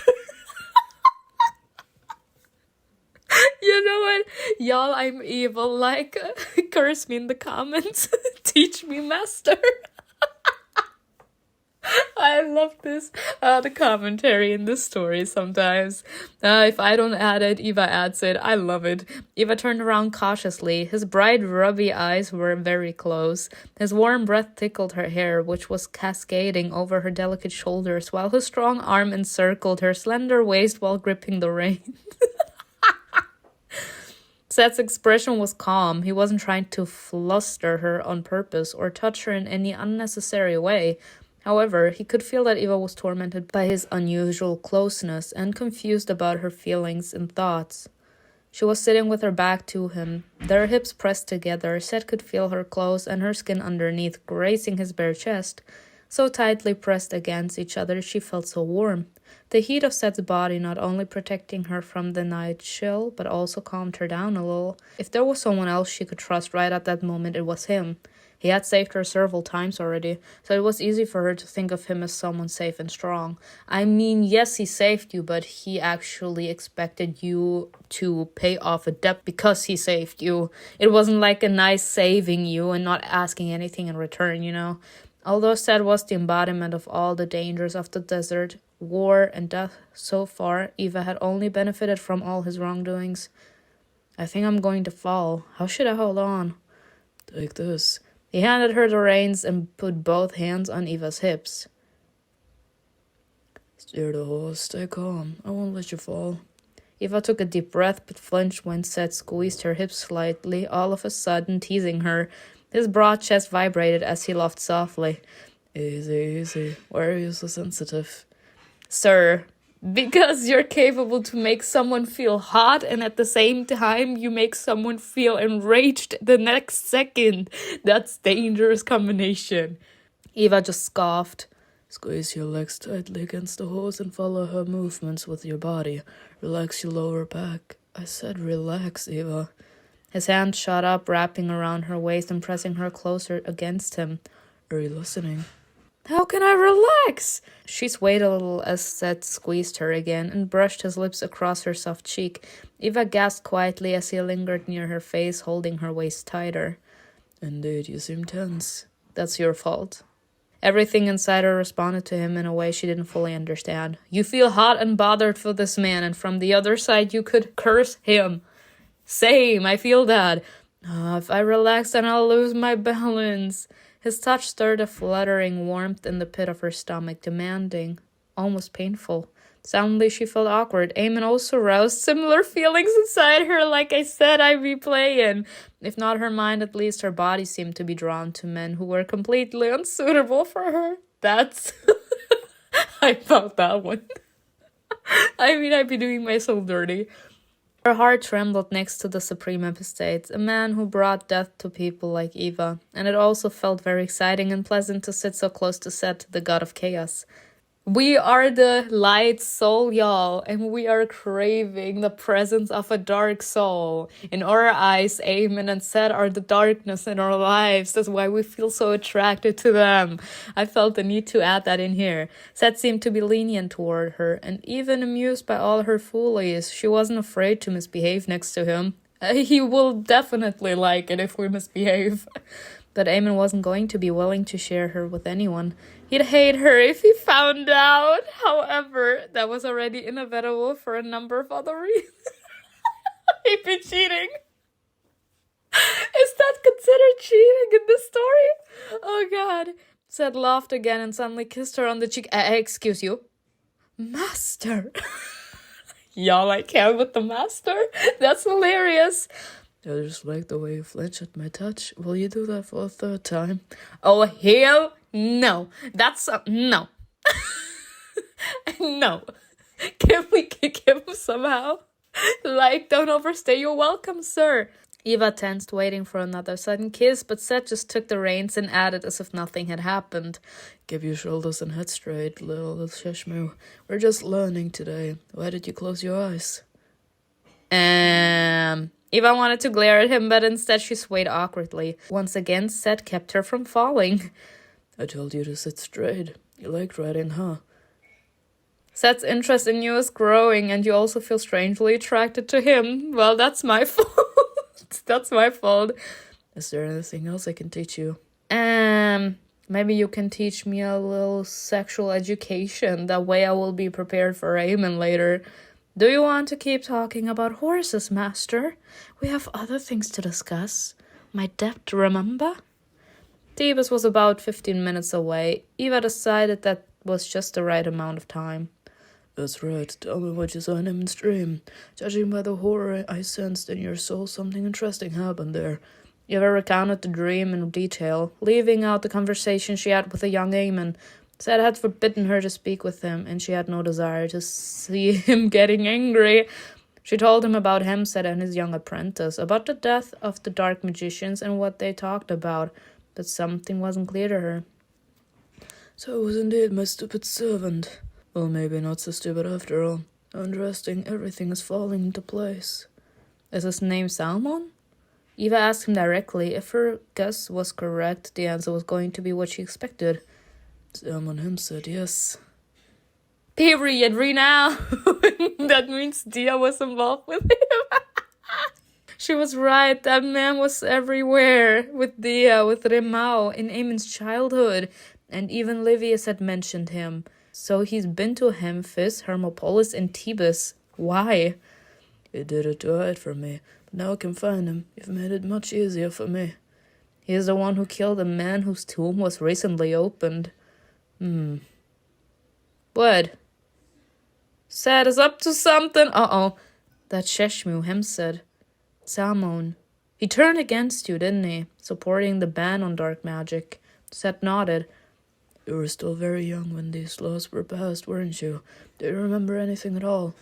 You know what? Y'all, I'm evil. Like, curse me in the comments. Teach me, master. I love this, the commentary in this story sometimes. If I don't add it, Eva adds it. I love it. Eva turned around cautiously. His bright, ruby eyes were very close. His warm breath tickled her hair, which was cascading over her delicate shoulders, while his strong arm encircled her slender waist while gripping the rein. Seth's expression was calm. He wasn't trying to fluster her on purpose or touch her in any unnecessary way. However, he could feel that Eva was tormented by his unusual closeness and confused about her feelings and thoughts. She was sitting with her back to him, their hips pressed together. Seth could feel her clothes and her skin underneath, grazing his bare chest. So tightly pressed against each other, she felt so warm. The heat of Seth's body not only protecting her from the night chill, but also calmed her down a little. If there was someone else she could trust right at that moment, it was him. He had saved her several times already, so it was easy for her to think of him as someone safe and strong. I mean, yes, he saved you, but he actually expected you to pay off a debt because he saved you. It wasn't like a nice saving you and not asking anything in return, you know? Although Seth was the embodiment of all the dangers of the desert, war, and death so far, Eva had only benefited from all his wrongdoings. I think I'm going to fall. How should I hold on? Take this. He handed her the reins and put both hands on Eva's hips. Steer the horse, stay calm. I won't let you fall. Eva took a deep breath but flinched when Seth squeezed her hips slightly, all of a sudden teasing her. His broad chest vibrated as he laughed softly. Easy, easy. Why are you so sensitive? Sir, because you're capable to make someone feel hot and at the same time you make someone feel enraged the next second. That's dangerous combination. Eva just scoffed. Squeeze your legs tightly against the horse and follow her movements with your body. Relax your lower back. I said relax, Eva. His hand shot up, wrapping around her waist and pressing her closer against him. Are you listening? How can I relax? She swayed a little as Seth squeezed her again and brushed his lips across her soft cheek. Eva gasped quietly as he lingered near her face, holding her waist tighter. Indeed, you seem tense. That's your fault. Everything inside her responded to him in a way she didn't fully understand. You feel hot and bothered for this man, and from the other side you could curse him. Same, I feel that. If I relax, then I'll lose my balance. His touch stirred a fluttering warmth in the pit of her stomach, demanding, almost painful. Suddenly she felt awkward. Amon also roused similar feelings inside her, like I said I'd be playing. If not her mind, at least her body seemed to be drawn to men who were completely unsuitable for her. That's... I felt that one. I mean, I'd be doing myself dirty. Her heart trembled next to the Supreme Epistate, a man who brought death to people like Eva, and it also felt very exciting and pleasant to sit so close to Set, the god of chaos. We are the light soul, y'all, and we are craving the presence of a dark soul. In our eyes, Amon and Set are the darkness in our lives. That's why we feel so attracted to them. I felt the need to add that in here. Set seemed to be lenient toward her, and even amused by all her fooleries. She wasn't afraid to misbehave next to him. He will definitely like it if we misbehave. But Amon wasn't going to be willing to share her with anyone. He'd hate her if he found out. However, that was already inevitable for a number of other reasons. He'd be cheating. Is that considered cheating in this story? Oh God. Seth laughed again and suddenly kissed her on the cheek. Excuse you? Master. Y'all, I can't with the master. That's hilarious. I just like the way you flinch at my touch. Will you do that for a third time? Oh, hell no. That's no. No. Can we kick him somehow? Like, don't overstay your welcome, sir. Eva tensed, waiting for another sudden kiss, but Seth just took the reins and added as if nothing had happened. Keep your shoulders and head straight, little Sheshmu. We're just learning today. Why did you close your eyes? Eva wanted to glare at him, but instead she swayed awkwardly. Once again, Seth kept her from falling. I told you to sit straight. You liked riding, huh? Seth's interest in you is growing, and you also feel strangely attracted to him. Well, that's my fault. That's my fault. Is there anything else I can teach you? Maybe you can teach me a little sexual education. That way I will be prepared for Amon later. Do you want to keep talking about horses, master? We have other things to discuss. My debt, remember? Thebes was about 15 minutes away. Eva decided that was just the right amount of time. That's right. Tell me what you saw in Amon's dream. Judging by the horror I sensed in your soul, something interesting happened there. Eva recounted the dream in detail, leaving out the conversation she had with the young Amon. Seth had forbidden her to speak with him, and she had no desire to see him getting angry. She told him about Hemset and his young apprentice, about the death of the dark magicians and what they talked about, but something wasn't clear to her. So it was indeed my stupid servant. Well, maybe not so stupid after all. Interesting, everything is falling into place. Is his name Salmon? Eva asked him directly. If her guess was correct, the answer was going to be what she expected. Amon Hemset, yes. Period, renown. That means Dia was involved with him. She was right. That man was everywhere. With Dia, with Remo, in Amon's childhood. And even Livius had mentioned him. So he's been to Memphis, Hermopolis, and Thebes. Why? He did it to hide from me. But now I can find him. You've made it much easier for me. He is the one who killed a man whose tomb was recently opened. What? Seth is up to something. Uh-oh. That Sheshmu, Hemset. Salmon. He turned against you, didn't he? Supporting the ban on dark magic. Seth nodded. You were still very young when these laws were passed, weren't you? Do you remember anything at all?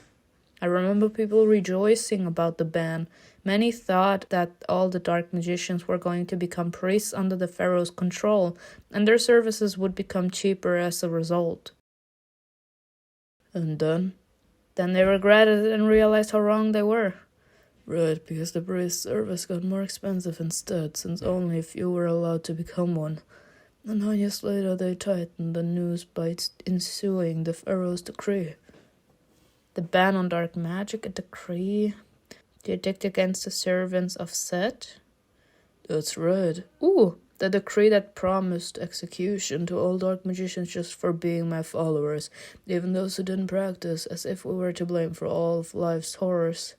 I remember people rejoicing about the ban. Many thought that all the dark magicians were going to become priests under the pharaoh's control, and their services would become cheaper as a result. And then? Then they regretted it and realized how wrong they were. Right, because the priest's service got more expensive instead, since only a few were allowed to become one. And 9 years later they tightened the noose by ensuing the pharaoh's decree. The ban on dark magic, a decree? The edict against the servants of Set? That's right. Ooh, the decree that promised execution to all dark magicians just for being my followers, even those who didn't practice, as if we were to blame for all of life's horrors.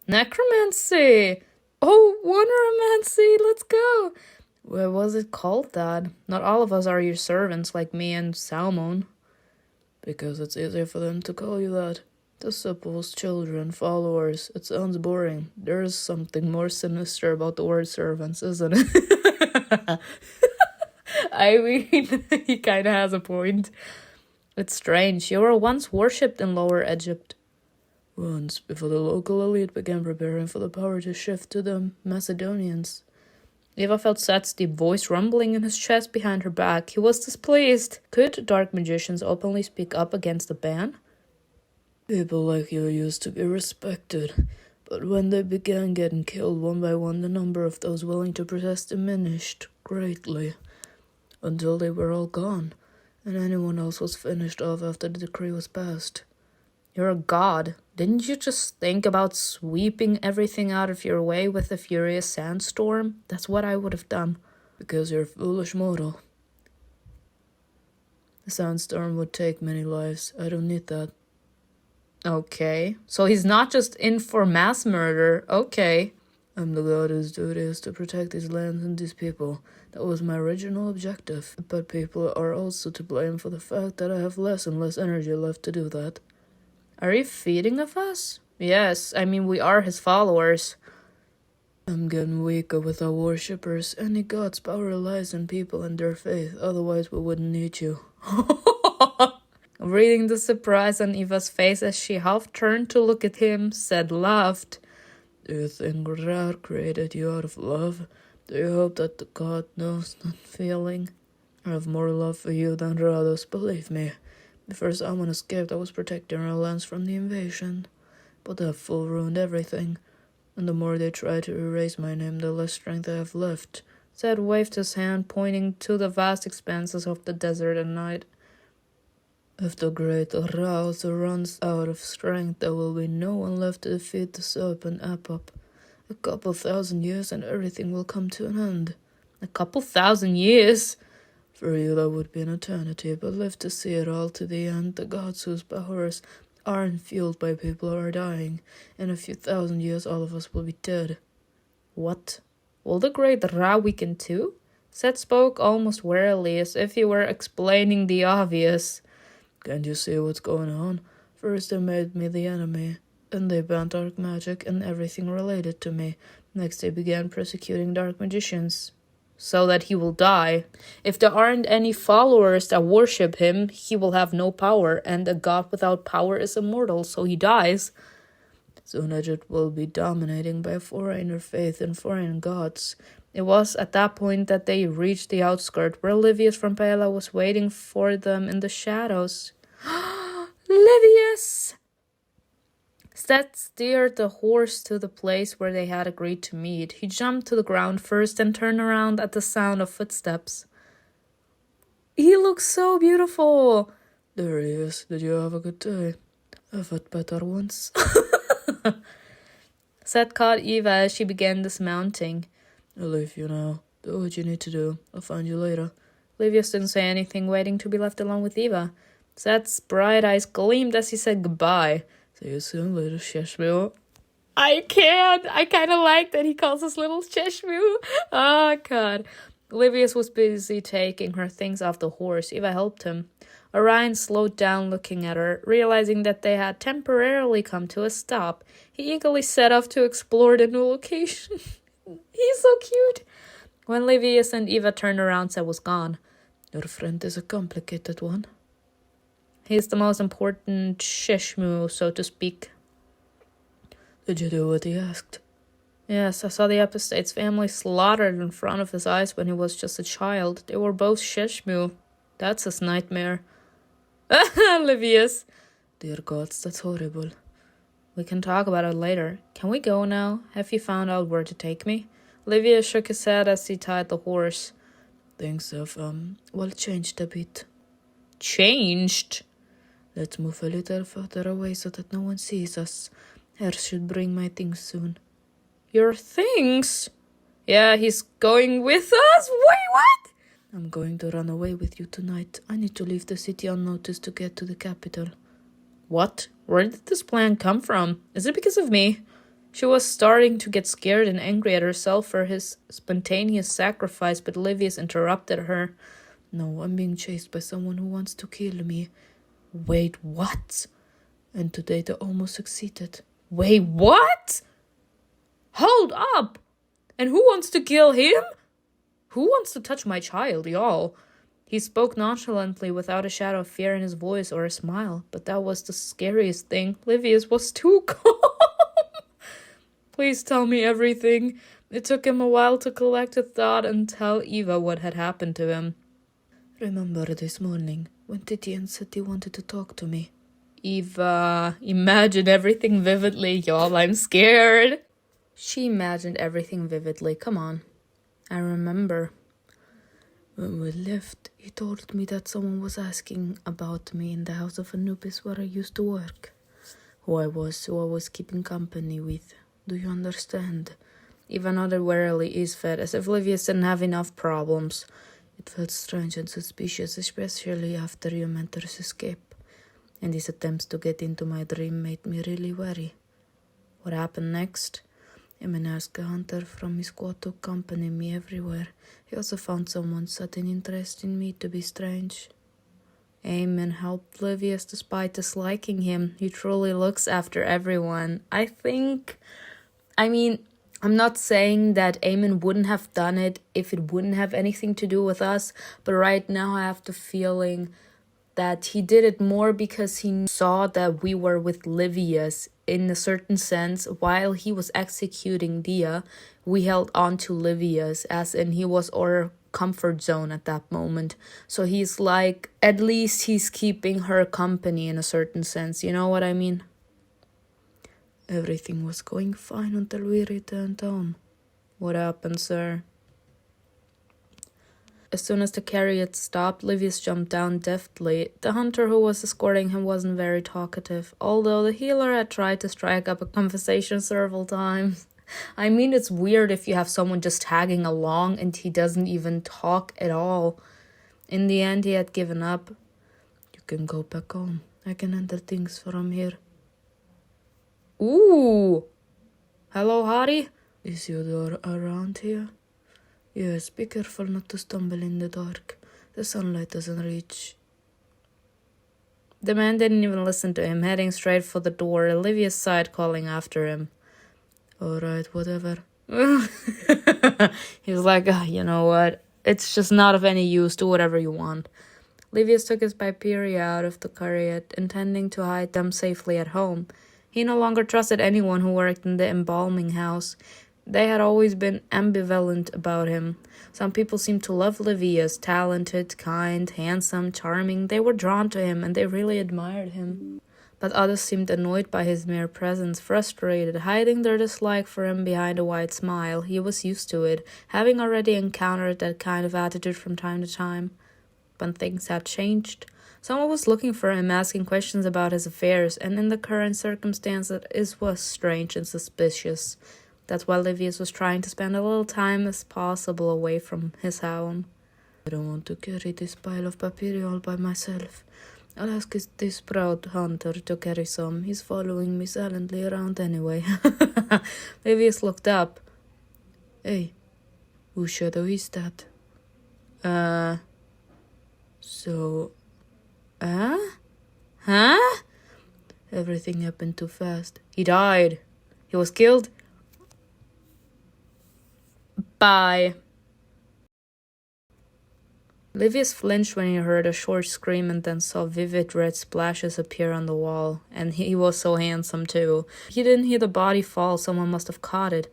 Necromancy! Oh, wonderomancy, let's go! Why was it called that? Not all of us are your servants like me and Salmon. Because it's easier for them to call you that. Disciples, children, followers. It sounds boring. There is something more sinister about the word servants, isn't it? I mean, he kind of has a point. It's strange. You were once worshipped in Lower Egypt. Once, before the local elite began preparing for the power to shift to the Macedonians. Eva felt Seth's deep voice rumbling in his chest behind her back. He was displeased. Could dark magicians openly speak up against the ban? People like you used to be respected, but when they began getting killed one by one, the number of those willing to protest diminished greatly, until they were all gone, and anyone else was finished off after the decree was passed. You're a god. Didn't you just think about sweeping everything out of your way with a furious sandstorm? That's what I would have done. Because you're a foolish mortal. The sandstorm would take many lives. I don't need that. Okay. So he's not just in for mass murder. Okay. I'm the god whose duty is to protect these lands and these people. That was my original objective. But people are also to blame for the fact that I have less and less energy left to do that. Are you feeding of us? Yes, I mean we are his followers. I'm getting weaker with our worshippers. Any god's power lies in people and their faith, otherwise we wouldn't need you. Reading the surprise on Eva's face as she half turned to look at him, Seth laughed. Do you think God created you out of love? Do you hope that the God knows that feeling? I have more love for you than the others, believe me. Before Amon escaped, I was protecting our lands from the invasion. But they have full ruined everything. And the more they try to erase my name, the less strength I have left. Seth waved his hand, pointing to the vast expanses of the desert and night. If the great Arousal runs out of strength, there will be no one left to defeat the serpent Apop. A couple thousand years and everything will come to an end. A couple thousand years? For you that would be an eternity, but live to see it all to the end. The gods whose powers aren't fueled by people who are dying. In a few thousand years all of us will be dead. What? Will the great Ra weaken too? Seth spoke almost wearily, as if he were explaining the obvious. Can't you see what's going on? First they made me the enemy, and they banned dark magic and everything related to me. Next they began persecuting dark magicians. So that he will die. If there aren't any followers that worship him, he will have no power, and a god without power is immortal, so he dies. Soon Egypt will be dominating by foreigner faith and foreign gods. It was at that point that they reached the outskirt, where Livius from Paela was waiting for them in the shadows. Livius! Seth steered the horse to the place where they had agreed to meet. He jumped to the ground first and turned around at the sound of footsteps. He looks so beautiful. There he is. Did you have a good day? I've had better ones. Seth caught Eva as she began dismounting. I'll leave you now. Do what you need to do. I'll find you later. Livius didn't say anything, waiting to be left alone with Eva. Seth's bright eyes gleamed as he said goodbye. See you soon, little Sheshmu. I can't. I kind of like that he calls us little Sheshmu. Oh, God. Livius was busy taking her things off the horse. Eva helped him. Orion slowed down, looking at her. Realizing that they had temporarily come to a stop, he eagerly set off to explore the new location. He's so cute. When Livius and Eva turned around, Seth was gone. Your friend is a complicated one. He's the most important Sheshmu, so to speak. Did you do what he asked? Yes, I saw the apostate's family slaughtered in front of his eyes when he was just a child. They were both Sheshmu. That's his nightmare. Livius. Dear gods, that's horrible. We can talk about it later. Can we go now? Have you found out where to take me? Livius shook his head as he tied the horse. Things have, changed a bit. Changed? Let's move a little further away so that no one sees us. Herr should bring my things soon. Your things? Yeah, he's going with us? Wait, what? I'm going to run away with you tonight. I need to leave the city unnoticed to get to the capital. What? Where did this plan come from? Is it because of me? She was starting to get scared and angry at herself for his spontaneous sacrifice, but Livius interrupted her. No, I'm being chased by someone who wants to kill me. Wait, what? And today they almost succeeded. Wait, what? Hold up! And who wants to kill him? Who wants to touch my child, y'all? He spoke nonchalantly without a shadow of fear in his voice or a smile, but that was the scariest thing. Livius was too calm. Please tell me everything. It took him a while to collect a thought and tell Eva what had happened to him. Remember this morning when Titian said he wanted to talk to me? Eva, imagine everything vividly, y'all. I'm scared. She imagined everything vividly. Come on. I remember. When we left, he told me that someone was asking about me in the house of Anubis where I used to work. Who I was keeping company with. Do you understand? Eva nodded warily, ease fed, as if Livius didn't have enough problems. It felt strange and suspicious, especially after your mentor's escape. And his attempts to get into my dream made me really worry. What happened next? Amon asked a hunter from his squad to accompany me everywhere. He also found someone's sudden interest in me to be strange. Amon helped Livius despite disliking him. He truly looks after everyone. I I'm not saying that Amon wouldn't have done it if it wouldn't have anything to do with us, but right now I have the feeling that he did it more because he saw that we were with Livius in a certain sense. While he was executing Dia, we held on to Livius, as in he was our comfort zone at that moment. So he's like, at least he's keeping her company in a certain sense, you know what I mean? Everything was going fine until we returned home. What happened, sir? As soon as the chariot stopped, Livius jumped down deftly. The hunter who was escorting him wasn't very talkative, although the healer had tried to strike up a conversation several times. I mean, it's weird if you have someone just tagging along and he doesn't even talk at all. In the end, he had given up. You can go back home. I can handle things from here. Ooh! Hello, Harry? Is your door around here? Yes, be careful not to stumble in the dark. The sunlight doesn't reach. The man didn't even listen to him, heading straight for the door, Livius sighed, calling after him. Alright, whatever. He was like, you know what? It's just not of any use. Do whatever you want. Livius took his Piperia out of the chariot, intending to hide them safely at home. He no longer trusted anyone who worked in the embalming house. They had always been ambivalent about him. Some people seemed to love Livius, talented, kind, handsome, charming. They were drawn to him, and they really admired him. But others seemed annoyed by his mere presence, frustrated, hiding their dislike for him behind a wide smile. He was used to it, having already encountered that kind of attitude from time to time. But things had changed. Someone was looking for him, asking questions about his affairs, and in the current circumstances it was strange and suspicious. That's why Livius was trying to spend a little time as possible away from his home. I don't want to carry this pile of papyri all by myself. I'll ask this proud hunter to carry some. He's following me silently around anyway. Livius looked up. Hey, whose shadow is that? Huh? Everything happened too fast. He died. He was killed. Bye. Livius flinched when he heard a short scream and then saw vivid red splashes appear on the wall. And he was so handsome too. He didn't hear the body fall, someone must have caught it.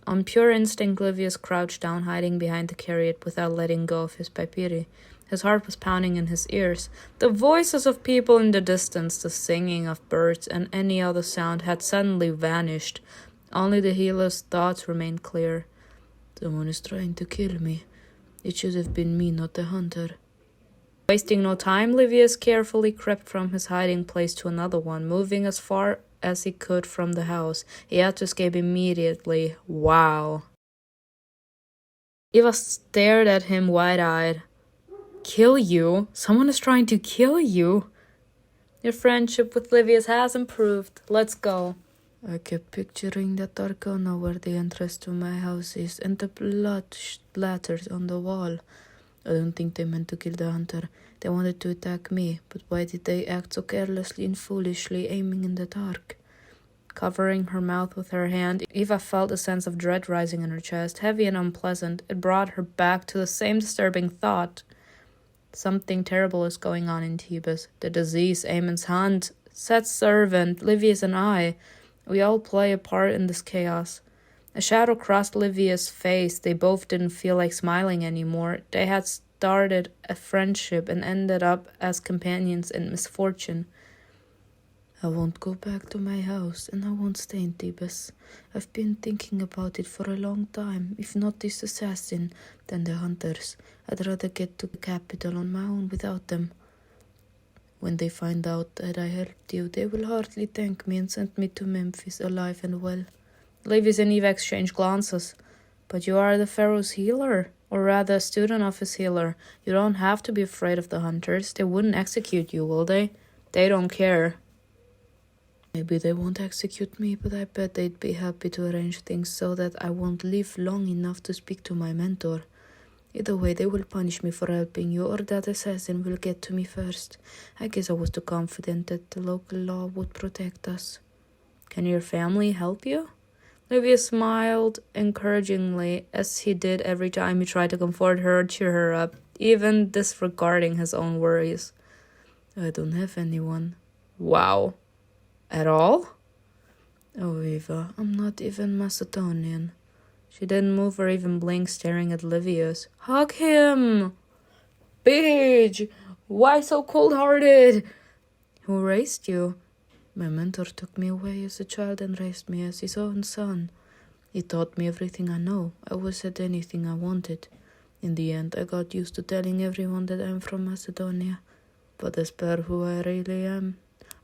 On pure instinct, Livius crouched down, hiding behind the chariot without letting go of his papyri. His heart was pounding in his ears. The voices of people in the distance, the singing of birds, and any other sound had suddenly vanished. Only the healer's thoughts remained clear. Someone is trying to kill me. It should have been me, not the hunter. Wasting no time, Livius carefully crept from his hiding place to another one, moving as far as he could from the house. He had to escape immediately. Wow. Eva stared at him wide-eyed. Kill you? Someone is trying to kill you? Your friendship with Livius has improved. Let's go. I kept picturing that dark corner where the entrance to my house is and the blood splattered on the wall. I don't think they meant to kill the hunter. They wanted to attack me, but why did they act so carelessly and foolishly, aiming in the dark? Covering her mouth with her hand, Eva felt a sense of dread rising in her chest, heavy and unpleasant. It brought her back to the same disturbing thought. Something terrible is going on in Thebes. The disease, Amon's hunt, Seth's servant, Livius and I. We all play a part in this chaos. A shadow crossed Livius' face. They both didn't feel like smiling anymore. They had started a friendship and ended up as companions in misfortune. I won't go back to my house, and I won't stay in Thebes. I've been thinking about it for a long time. If not this assassin, then the hunters. I'd rather get to the capital on my own without them. When they find out that I helped you, they will hardly thank me and send me to Memphis alive and well. Livius and Eva exchanged glances. But you are the Pharaoh's healer, or rather a student of his healer. You don't have to be afraid of the hunters. They wouldn't execute you, will they? They don't care. Maybe they won't execute me, but I bet they'd be happy to arrange things so that I won't live long enough to speak to my mentor. Either way, they will punish me for helping you, or that assassin will get to me first. I guess I was too confident that the local law would protect us. Can your family help you? Livius smiled encouragingly, as he did every time he tried to comfort her or cheer her up, even disregarding his own worries. I don't have anyone. Wow. At all? Oh, Eva, I'm not even Macedonian. She didn't move or even blink, staring at Livius. Hug him! Bitch! Why so cold-hearted? Who raised you? My mentor took me away as a child and raised me as his own son. He taught me everything I know. I was said anything I wanted. In the end, I got used to telling everyone that I'm from Macedonia. But as per who I really am,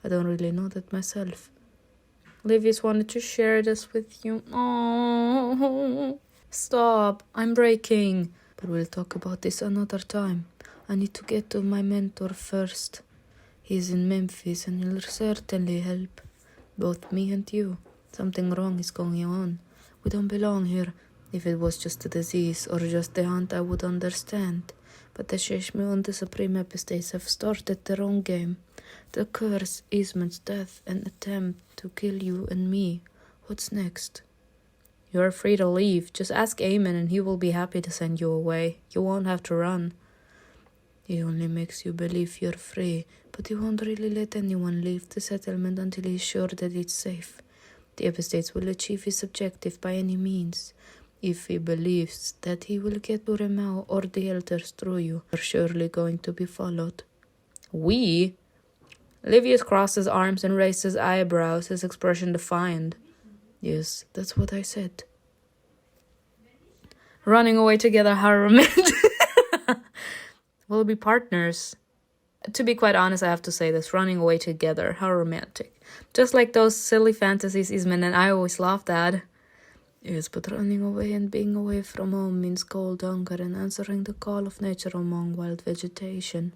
I don't really know that myself. Livius wanted to share this with you. Oh, stop. I'm breaking. But we'll talk about this another time. I need to get to my mentor first. He's in Memphis and he'll certainly help. Both me and you. Something wrong is going on. We don't belong here. If it was just a disease or just a hunt, I would understand. But the Sheshmu and the Supreme Epistates have started their own game. The curse, Isman's death, an attempt to kill you and me. What's next? You're free to leave. Just ask Amon and he will be happy to send you away. You won't have to run. He only makes you believe you're free, but he won't really let anyone leave the settlement until he's sure that it's safe. The Epistates will achieve his objective by any means. If he believes that he will get to Remo or the elders through you, you're surely going to be followed. We? Livius crossed his arms and raised his eyebrows, his expression defiant. Yes, that's what I said. Running away together, how romantic. We'll be partners. To be quite honest, I have to say this. Running away together, how romantic. Just like those silly fantasies Isman and I always laughed at. Yes, but running away and being away from home means cold, hunger, and answering the call of nature among wild vegetation.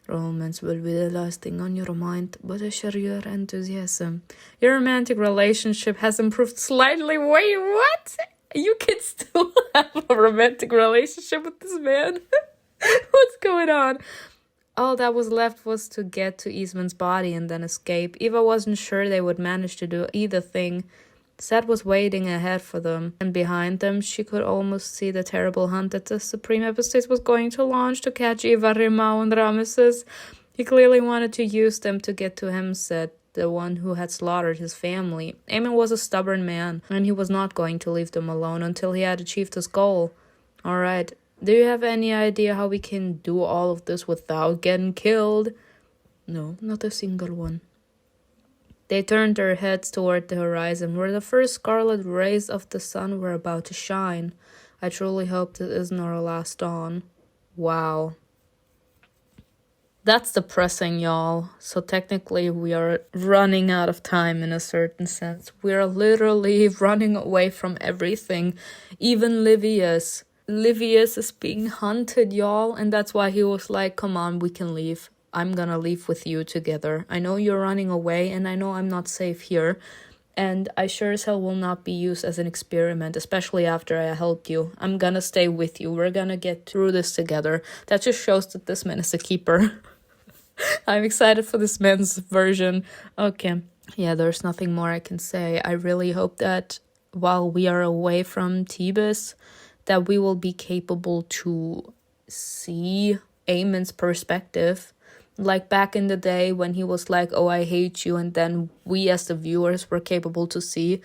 Romance will be the last thing on your mind, but I share your enthusiasm. Your romantic relationship has improved slightly. Wait, what? You can still have a romantic relationship with this man? What's going on? All that was left was to get to Eastman's body and then escape. Eva wasn't sure they would manage to do either thing. Seth was waiting ahead for them, and behind them she could almost see the terrible hunt that the Supreme Epistate was going to launch to catch Eva, Remo, and Ramesses. He clearly wanted to use them to get to him, Seth, the one who had slaughtered his family. Amon was a stubborn man, and he was not going to leave them alone until he had achieved his goal. Alright, do you have any idea how we can do all of this without getting killed? No, not a single one. They turned their heads toward the horizon, where the first scarlet rays of the sun were about to shine. I truly hope this isn't our last dawn. Wow. That's depressing, y'all. So technically we are running out of time in a certain sense. We are literally running away from everything. Even Livius. Livius is being hunted, y'all. And that's why he was like, come on, we can leave. I'm gonna leave with you together. I know you're running away and I know I'm not safe here. And I sure as hell will not be used as an experiment, especially after I helped you. I'm gonna stay with you. We're gonna get through this together. That just shows that this man is a keeper. I'm excited for this man's version. Okay. Yeah, there's nothing more I can say. I really hope that while we are away from Thebes, that we will be capable to see Amon's perspective. Like back in the day when he was like, oh, I hate you. And then we as the viewers were capable to see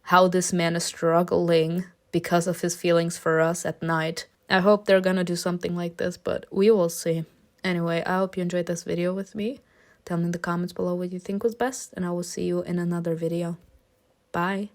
how this man is struggling because of his feelings for us at night. I hope they're gonna do something like this, but we will see. Anyway, I hope you enjoyed this video with me. Tell me in the comments below what you think was best, and I will see you in another video. Bye.